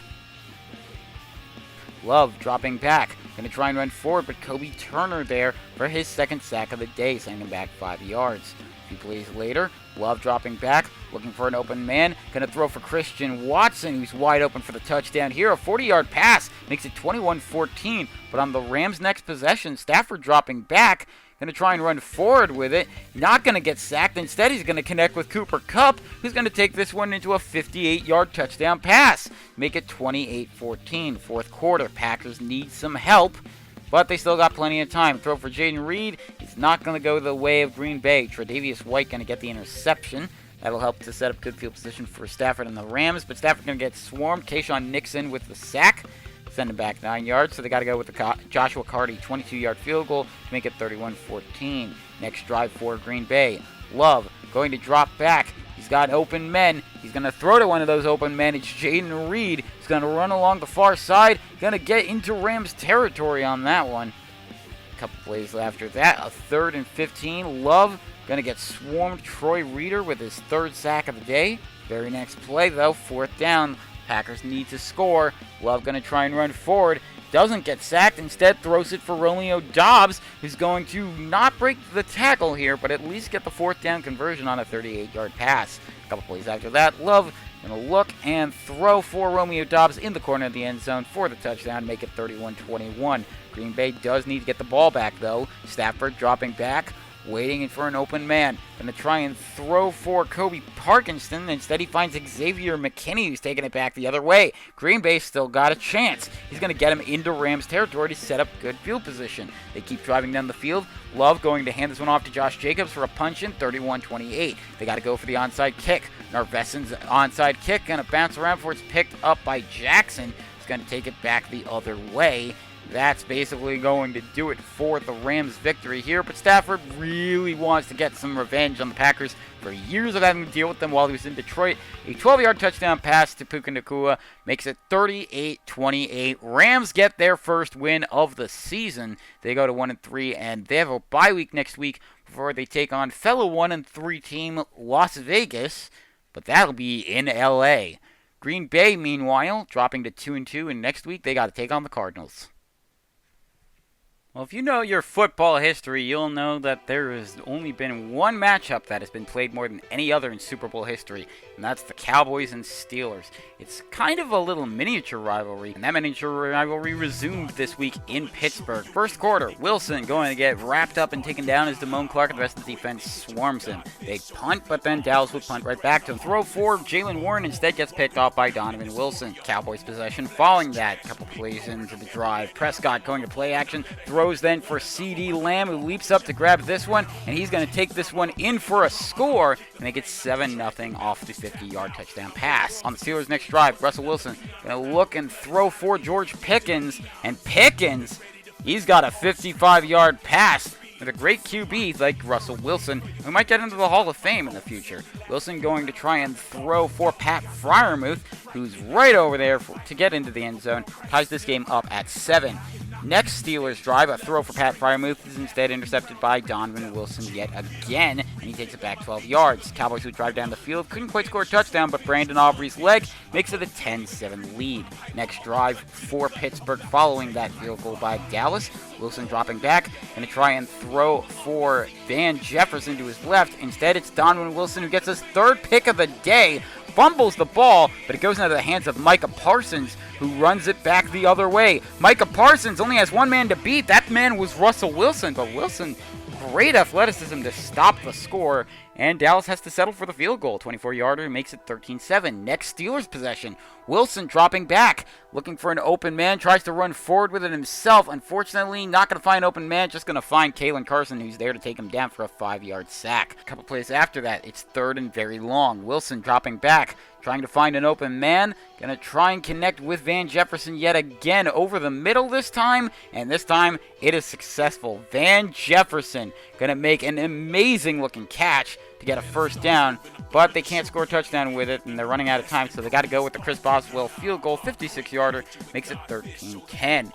Love dropping back. Going to try and run forward, but Kobe Turner there for his second sack of the day, sending him back 5 yards. A few plays later, Love dropping back, looking for an open man. Going to throw for Christian Watson, who's wide open for the touchdown here. A 40-yard pass makes it 21-14. But on the Rams' next possession, Stafford dropping back. Going to try and run forward with it. Not going to get sacked. Instead, he's going to connect with Cooper Kupp, who's going to take this one into a 58-yard touchdown pass. Make it 28-14. Fourth quarter, Packers need some help, but they still got plenty of time. Throw for Jaden Reed. He's not going to go the way of Green Bay. Tre'Davious White going to get the interception. That'll help to set up good field position for Stafford and the Rams, but Stafford going to get swarmed. Keyshawn Nixon with the sack. Send him back 9 yards, so they got to go with the Joshua Carty 22-yard field goal to make it 31-14. Next drive for Green Bay. Love going to drop back. He's got open men. He's going to throw to one of those open men. It's Jaden Reed. He's going to run along the far side. Going to get into Rams territory on that one. A couple plays after that. A 3rd and 15. Love going to get swarmed. Troy Reeder with his 3rd sack of the day. Very next play, though, 4th down. Packers need to score. Love going to try and run forward. Doesn't get sacked. Instead, throws it for Romeo Doubs, who's going to not break the tackle here, but at least get the 4th down conversion on a 38-yard pass. A couple plays after that, Love going to look and throw for Romeo Doubs in the corner of the end zone for the touchdown, make it 31-21. Green Bay does need to get the ball back, though. Stafford dropping back, waiting for an open man. Going to try and throw for Kobe Parkinson. Instead, he finds Xavier McKinney, who's taking it back the other way. Green Bay still got a chance. He's going to get him into Rams territory to set up good field position. They keep driving down the field. Love going to hand this one off to Josh Jacobs for a punch-in, 31-28. They got to go for the onside kick. Narveson's onside kick going to bounce around before it's picked up by Jackson. He's going to take it back the other way. That's basically going to do it for the Rams' victory here, but Stafford really wants to get some revenge on the Packers for years of having to deal with them while he was in Detroit. A 12-yard touchdown pass to Puka Nacua makes it 38-28. Rams get their first win of the season. They go to 1-3, and they have a bye week next week before they take on fellow 1-3 team Las Vegas, but that'll be in LA. Green Bay, meanwhile, dropping to 2-2, and next week they got to take on the Cardinals. Well, if you know your football history, you'll know that there has only been one matchup that has been played more than any other in Super Bowl history, and that's the Cowboys and Steelers. It's kind of a little miniature rivalry, and that miniature rivalry resumed this week in Pittsburgh. First quarter, Wilson going to get wrapped up and taken down as Damone Clark, and the rest of the defense swarms him. They punt, but then Dallas would punt right back to him. Throw for Jalen Warren instead gets picked off by Donovan Wilson. Cowboys possession following that. Couple plays into the drive. Prescott going to play action. Throws then for C.D. Lamb, who leaps up to grab this one, and he's going to take this one in for a score and make it 7-0 off the 50-yard touchdown pass. On the Steelers' next drive, Russell Wilson going to look and throw for George Pickens, and Pickens, he's got a 55-yard pass with a great QB like Russell Wilson, who might get into the Hall of Fame in the future. Wilson going to try and throw for Pat Freiermuth, who's right over there to get into the end zone, ties this game up at 7. Next Steelers drive, a throw for Pat Freiermuth is instead intercepted by Donovan Wilson yet again, and he takes it back 12 yards. Cowboys would drive down the field, couldn't quite score a touchdown, but Brandon Aubrey's leg makes it a 10-7 lead. Next drive for Pittsburgh following that field goal by Dallas. Wilson dropping back, going to try and throw for Van Jefferson to his left. Instead, it's Donovan Wilson who gets his third pick of the day, fumbles the ball, but it goes into the hands of Micah Parsons, who runs it back the other way. Micah Parsons only has one man to beat. That man was Russell Wilson, but Wilson, great athleticism to stop the score, and Dallas has to settle for the field goal. 24-yarder makes it 13-7. Next Steelers possession. Wilson dropping back, looking for an open man, tries to run forward with it himself. Unfortunately, not going to find an open man, just going to find Kalen Carson, who's there to take him down for a 5-yard sack. A couple plays after that, it's third and very long. Wilson dropping back, trying to find an open man, going to try and connect with Van Jefferson yet again over the middle this time, and this time it is successful. Van Jefferson going to make an amazing looking catch to get a first down, but they can't score a touchdown with it, and they're running out of time, so they got to go with the Chris Boswell field goal. 56-yarder makes it 13-10.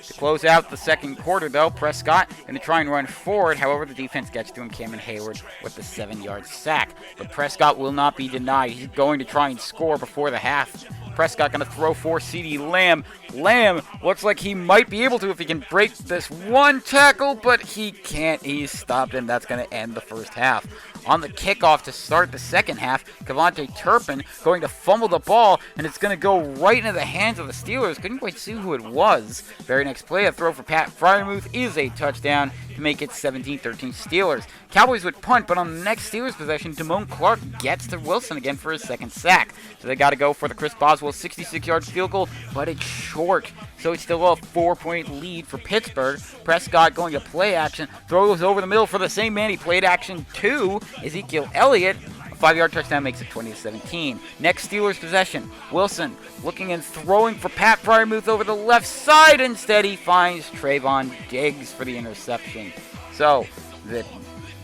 To close out the second quarter, though, Prescott going to try and run forward. However, the defense gets to him, Cameron Hayward, with the 7-yard sack. But Prescott will not be denied. He's going to try and score before the half. Prescott going to throw for C.D. Lamb. Lamb looks like he might be able to if he can break this one tackle, but he can't. He's stopped, and that's going to end the first half. On the kickoff to start the second half, Kevontae Turpin going to fumble the ball, and it's going to go right into the hands of the Steelers. Couldn't quite see who it was. Very next play, a throw for Pat Freiermuth is a touchdown to make it 17-13 Steelers. Cowboys would punt, but on the next Steelers possession, Damone Clark gets to Wilson again for his second sack. So they got to go for the Chris Boswell 66-yard field goal, but it's short. So it's still a 4-point lead for Pittsburgh. Prescott going to play action, throws over the middle for the same man he played action to, Ezekiel Elliott. A 5-yard touchdown makes it 20-17. Next Steelers possession, Wilson looking and throwing for Pat Freiermuth over the left side. Instead, he finds Trayvon Diggs for the interception.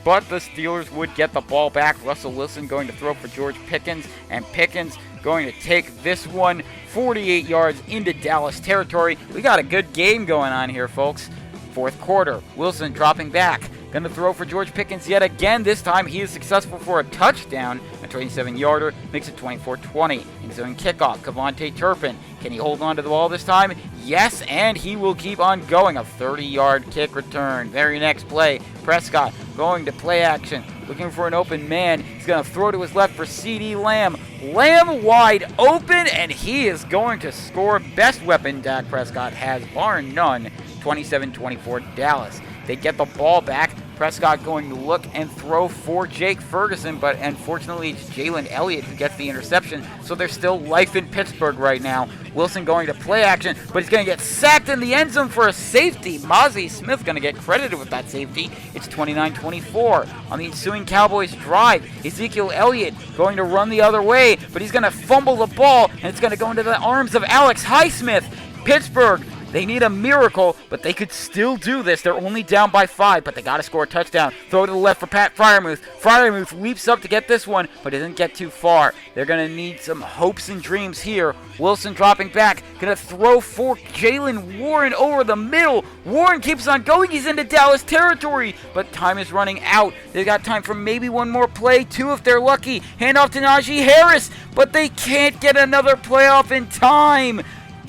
But the Steelers would get the ball back. Russell Wilson going to throw for George Pickens, and Pickens going to take this one 48 yards into Dallas territory. We got a good game going on here, folks. Fourth quarter, Wilson dropping back. Going to throw for George Pickens yet again. This time he is successful for a touchdown. A 27-yarder makes it 24-20. In zone kickoff, Kevontae Turpin. Can he hold on to the ball this time? Yes, and he will keep on going. A 30-yard kick return. Very next play, Prescott going to play action. Looking for an open man. He's going to throw to his left for C.D. Lamb. Lamb wide open, and he is going to score. Best weapon Dak Prescott has, bar none. 27-24 Dallas. They get the ball back. Prescott going to look and throw for Jake Ferguson, but unfortunately it's Jalen Elliott who gets the interception, so there's still life in Pittsburgh right now. Wilson going to play action, but he's going to get sacked in the end zone for a safety. Mozzie Smith going to get credited with that safety. It's 29-24. On the ensuing Cowboys drive, Ezekiel Elliott going to run the other way, but he's going to fumble the ball, and it's going to go into the arms of Alex Highsmith. Pittsburgh, they need a miracle, but they could still do this. They're only down by 5, but they got to score a touchdown. Throw to the left for Pat Freiermuth. Freiermuth leaps up to get this one, but doesn't get too far. They're going to need some hopes and dreams here. Wilson dropping back, going to throw for Jalen Warren over the middle. Warren keeps on going. He's into Dallas territory, but time is running out. They've got time for maybe one more play, 2 if they're lucky. Hand off to Najee Harris, but they can't get another playoff in time.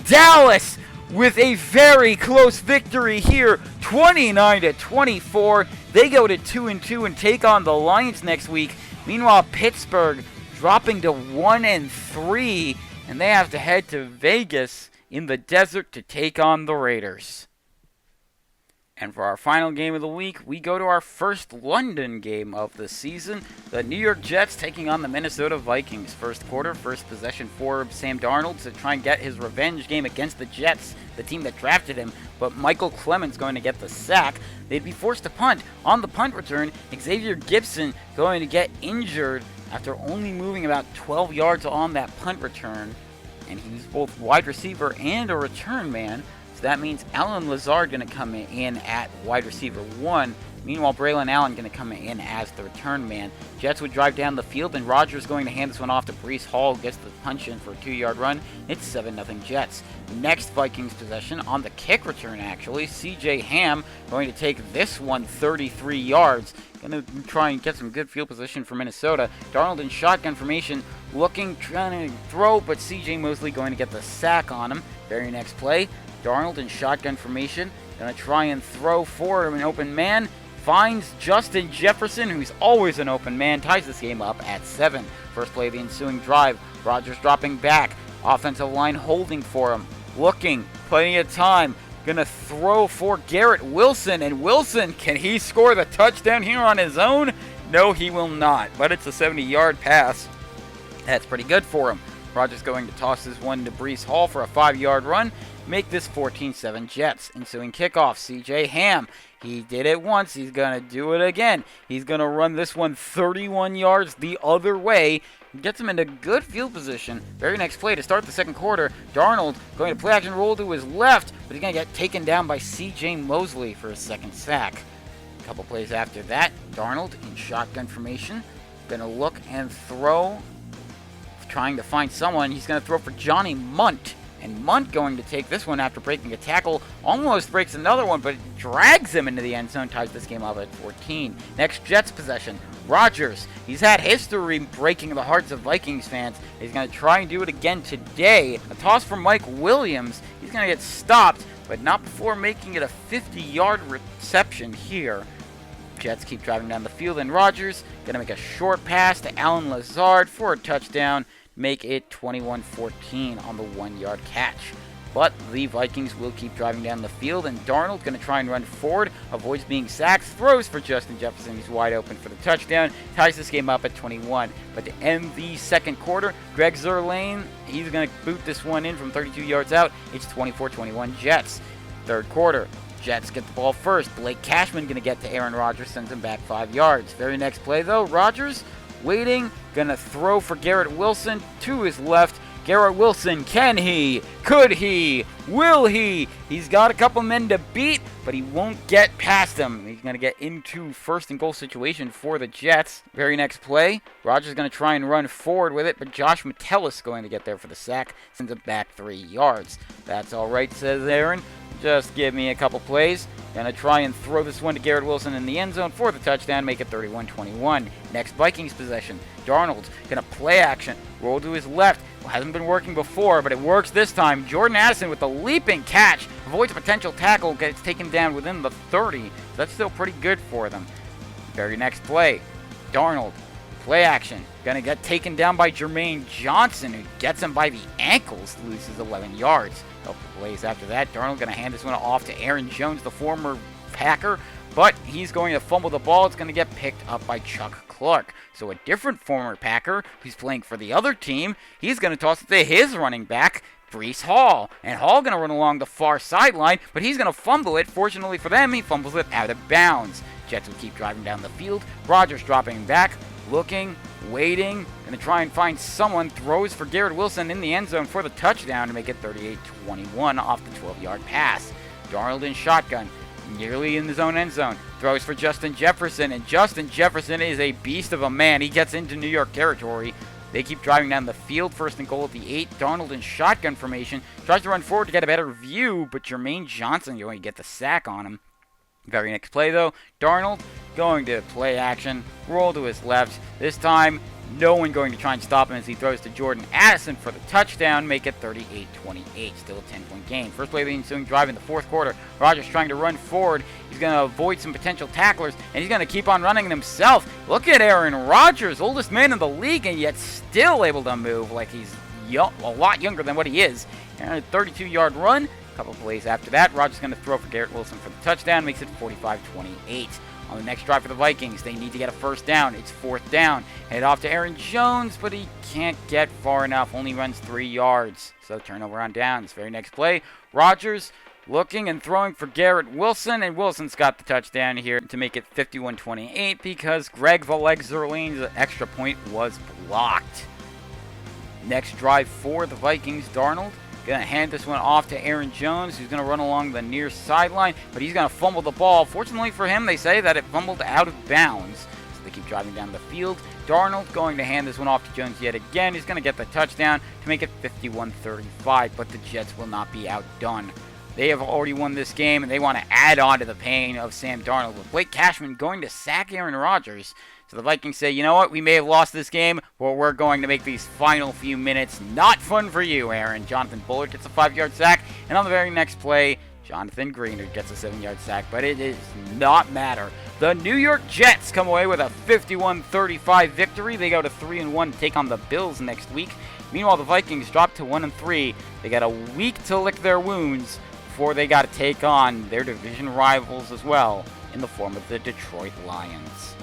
Dallas with a very close victory here, 29-24. They go to 2-2 and take on the Lions next week. Meanwhile, Pittsburgh dropping to 1-3, and they have to head to Vegas in the desert to take on the Raiders. And for our final game of the week, we go to our first London game of the season. The New York Jets taking on the Minnesota Vikings. First quarter, first possession for Sam Darnold to try and get his revenge game against the Jets, the team that drafted him. But Michael Clemens going to get the sack. They'd be forced to punt. On the punt return, Xavier Gibson going to get injured after only moving about 12 yards on that punt return. And he's both wide receiver and a return man. So that means Alan Lazard going to come in at wide receiver 1. Meanwhile, Braylon Allen going to come in as the return man. Jets would drive down the field, and Rodgers going to hand this one off to Breece Hall. Gets the punch in for a 2-yard run. It's 7-0 Jets. Next Vikings possession on the kick return, actually. C.J. Ham going to take this one 33 yards. Going to try and get some good field position for Minnesota. Darnold in shotgun formation, trying to throw, but C.J. Mosley going to get the sack on him. Very next play, Darnold in shotgun formation, going to try and throw for him an open man. Finds Justin Jefferson, who's always an open man, ties this game up at 7. First play of the ensuing drive, Rodgers dropping back, offensive line holding for him, looking, plenty of time, going to throw for Garrett Wilson, and Wilson, can he score the touchdown here on his own? No, he will not, but it's a 70-yard pass. That's pretty good for him. Rodgers going to toss this one to Breece Hall for a 5-yard run. Make this 14-7 Jets. Ensuing kickoff, C.J. Ham. He did it once. He's going to do it again. He's going to run this one 31 yards the other way. Gets him into good field position. Very next play to start the second quarter. Darnold going to play action roll to his left, but he's going to get taken down by C.J. Mosley for his second sack. A couple plays after that, Darnold in shotgun formation. Going to look and throw. Trying to find someone. He's going to throw for Johnny Munt. And Munt going to take this one after breaking a tackle. Almost breaks another one, but drags him into the end zone. Ties this game up at 14. Next Jets possession. Rodgers. He's had history breaking the hearts of Vikings fans. He's going to try and do it again today. A toss from Mike Williams. He's going to get stopped, but not before making it a 50-yard reception here. Jets keep driving down the field, and Rodgers going to make a short pass to Alan Lazard for a touchdown. Make it 21-14 on the 1-yard catch. But the Vikings will keep driving down the field, and Darnold going to try and run forward, avoids being sacked, throws for Justin Jefferson. He's wide open for the touchdown, ties this game up at 21. But to end the second quarter, Greg Zuerlein, he's going to boot this one in from 32 yards out. It's 24-21 Jets. Third quarter, Jets get the ball first. Blake Cashman going to get to Aaron Rodgers, sends him back 5 yards. Very next play, though, Rodgers waiting, gonna throw for Garrett Wilson to his left. Garrett Wilson, can he? Could he? Will he? He's got a couple men to beat, but he won't get past them. He's gonna get into first and goal situation for the Jets. Very next play, Rodgers gonna try and run forward with it, but Josh Metellus going to get there for the sack, sends it back 3 yards. That's all right, says Aaron. Just give me a couple plays. Gonna try and throw this one to Garrett Wilson in the end zone for the touchdown, make it 31-21. Next Vikings possession. Darnold's gonna play action, roll to his left. Well, hasn't been working before, but it works this time. Jordan Addison with the leaping catch, avoids a potential tackle, gets taken down within the 30. That's still pretty good for them. Very next play. Darnold, play action. Gonna get taken down by Jermaine Johnson, who gets him by the ankles, loses 11 yards. Couple plays after that, Darnold gonna hand this one off to Aaron Jones, the former Packer, but he's going to fumble the ball. It's going to get picked up by Chuck Clark. So a different former Packer who's playing for the other team, he's going to toss it to his running back, Breece Hall. And Hall going to run along the far sideline, but he's going to fumble it. Fortunately for them, he fumbles it out of bounds. Jets will keep driving down the field. Rodgers dropping back, looking, waiting, going to try and find someone. Throws for Garrett Wilson in the end zone for the touchdown to make it 38-21 off the 12-yard pass. Darnold in shotgun, nearly in his own end zone. Throws for Justin Jefferson, and Justin Jefferson is a beast of a man. He gets into New York territory. They keep driving down the field, first and goal at the 8. Darnold in shotgun formation. Tries to run forward to get a better view, but Jermaine Johnson going to get the sack on him. Very next play, though, Darnold going to play action, roll to his left. This time, no one going to try and stop him as he throws to Jordan Addison for the touchdown, make it 38-28, still a 10-point game. First play of the ensuing drive in the fourth quarter. Rodgers trying to run forward. He's going to avoid some potential tacklers, and he's going to keep on running himself. Look at Aaron Rodgers, oldest man in the league, and yet still able to move like he's young, a lot younger than what he is. And a 32-yard run. Couple plays after that, Rodgers going to throw for Garrett Wilson for the touchdown, makes it 45-28. On the next drive for the Vikings, they need to get a first down. It's fourth down. Head off to Aaron Jones, but he can't get far enough. Only runs 3 yards. So turnover on downs. Very next play, Rodgers looking and throwing for Garrett Wilson, and Wilson's got the touchdown here to make it 51-28 because Greg the Leg Zerline's extra point was blocked. Next drive for the Vikings, Darnold going to hand this one off to Aaron Jones, who's going to run along the near sideline, but he's going to fumble the ball. Fortunately for him, they say that it fumbled out of bounds, so they keep driving down the field. Darnold going to hand this one off to Jones yet again. He's going to get the touchdown to make it 51-35, but the Jets will not be outdone. They have already won this game, and they want to add on to the pain of Sam Darnold, with Blake Cashman going to sack Aaron Rodgers. So the Vikings say, you know what, we may have lost this game, but we're going to make these final few minutes not fun for you, Aaron. Jonathan Bullard gets a 5-yard sack, and on the very next play, Jonathan Greener gets a 7-yard sack, but it does not matter. The New York Jets come away with a 51-35 victory. They go to 3-1 to take on the Bills next week. Meanwhile, the Vikings drop to 1-3. They got a week to lick their wounds before they got to take on their division rivals as well in the form of the Detroit Lions.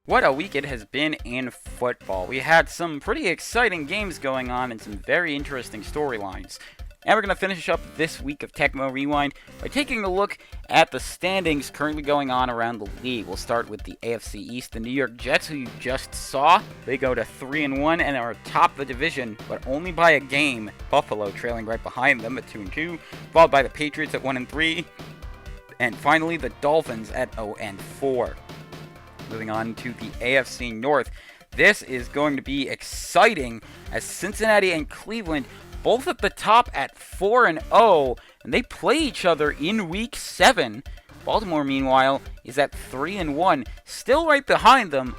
What a week it has been in football. We had some pretty exciting games going on and some very interesting storylines. And we're going to finish up this week of Tecmo Rewind by taking a look at the standings currently going on around the league. We'll start with the AFC East. The New York Jets, who you just saw, they go to 3-1 and are atop the division, but only by a game. Buffalo trailing right behind them at 2-2, followed by the Patriots at 1-3, and finally the Dolphins at 0-4. Moving on to the AFC North. This is going to be exciting as Cincinnati and Cleveland both at the top at 4-0, and they play each other in Week 7. Baltimore, meanwhile, is at 3-1, still right behind them.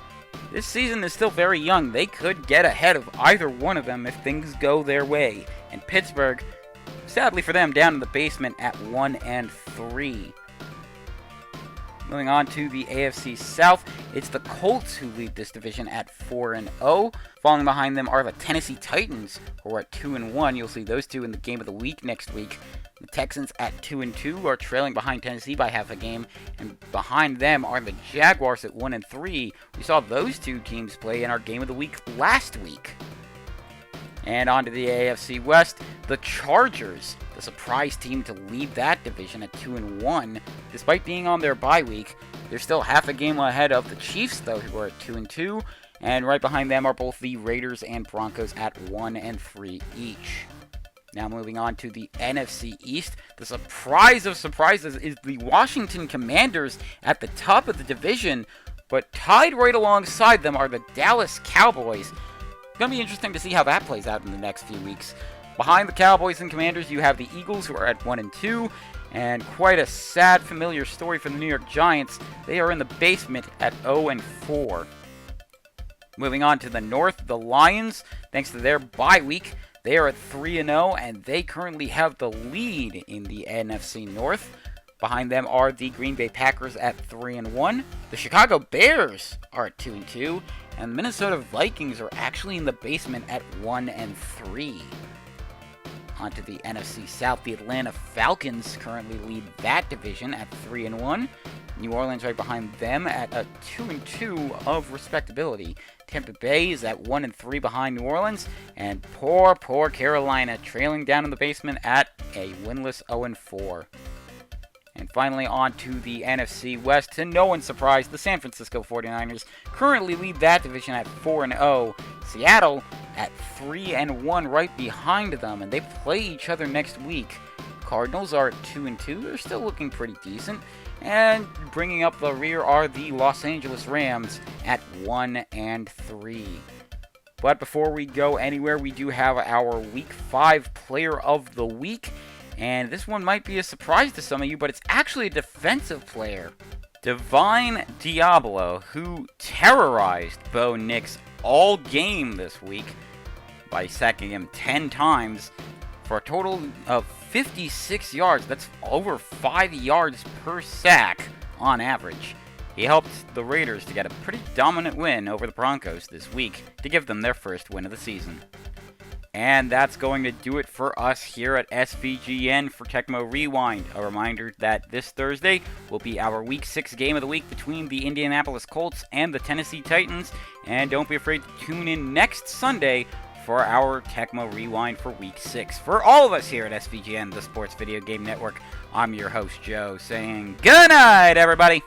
This season is still very young. They could get ahead of either one of them if things go their way. And Pittsburgh, sadly for them, down in the basement at 1-3. Moving on to the AFC South, it's the Colts who lead this division at 4-0. Falling behind them are the Tennessee Titans, who are at 2-1. You'll see those two in the game of the week next week. The Texans at 2-2 are trailing behind Tennessee by half a game, and behind them are the Jaguars at 1-3. We saw those two teams play in our game of the week last week. And on to the AFC West, the Chargers, the surprise team to lead that division at 2-1. Despite being on their bye week, they're still half a game ahead of the Chiefs, though, who are at 2-2. And right behind them are both the Raiders and Broncos at 1-3 each. Now moving on to the NFC East, the surprise of surprises is the Washington Commanders at the top of the division, but tied right alongside them are the Dallas Cowboys. It's going to be interesting to see how that plays out in the next few weeks. Behind the Cowboys and Commanders, you have the Eagles, who are at 1-2, and quite a sad, familiar story for the New York Giants. They are in the basement at 0-4. Moving on to the North, the Lions, thanks to their bye week, they are at 3-0, and they currently have the lead in the NFC North. Behind them are the Green Bay Packers at 3-1. The Chicago Bears are at 2-2. And the Minnesota Vikings are actually in the basement at 1-3. Onto the NFC South, the Atlanta Falcons currently lead that division at 3-1. New Orleans right behind them at a 2-2 of respectability. Tampa Bay is at 1-3 behind New Orleans, and poor Carolina trailing down in the basement at a winless 0-4. And finally, on to the NFC West. To no one's surprise, the San Francisco 49ers currently lead that division at 4-0. Seattle at 3-1 right behind them, and they play each other next week. Cardinals are at 2-2. They're still looking pretty decent. And bringing up the rear are the Los Angeles Rams at 1-3. But before we go anywhere, we do have our Week 5 Player of the Week. And this one might be a surprise to some of you, but it's actually a defensive player. Divine Diablo, who terrorized Bo Nix all game this week by sacking him 10 times for a total of 56 yards. That's over 5 yards per sack on average. He helped the Raiders to get a pretty dominant win over the Broncos this week to give them their first win of the season. And that's going to do it for us here at SVGN for Tecmo Rewind. A reminder that this Thursday will be our Week 6 game of the week between the Indianapolis Colts and the Tennessee Titans. And don't be afraid to tune in next Sunday for our Tecmo Rewind for Week 6. For all of us here at SVGN, the Sports Video Game Network, I'm your host, Joe, saying good night, everybody!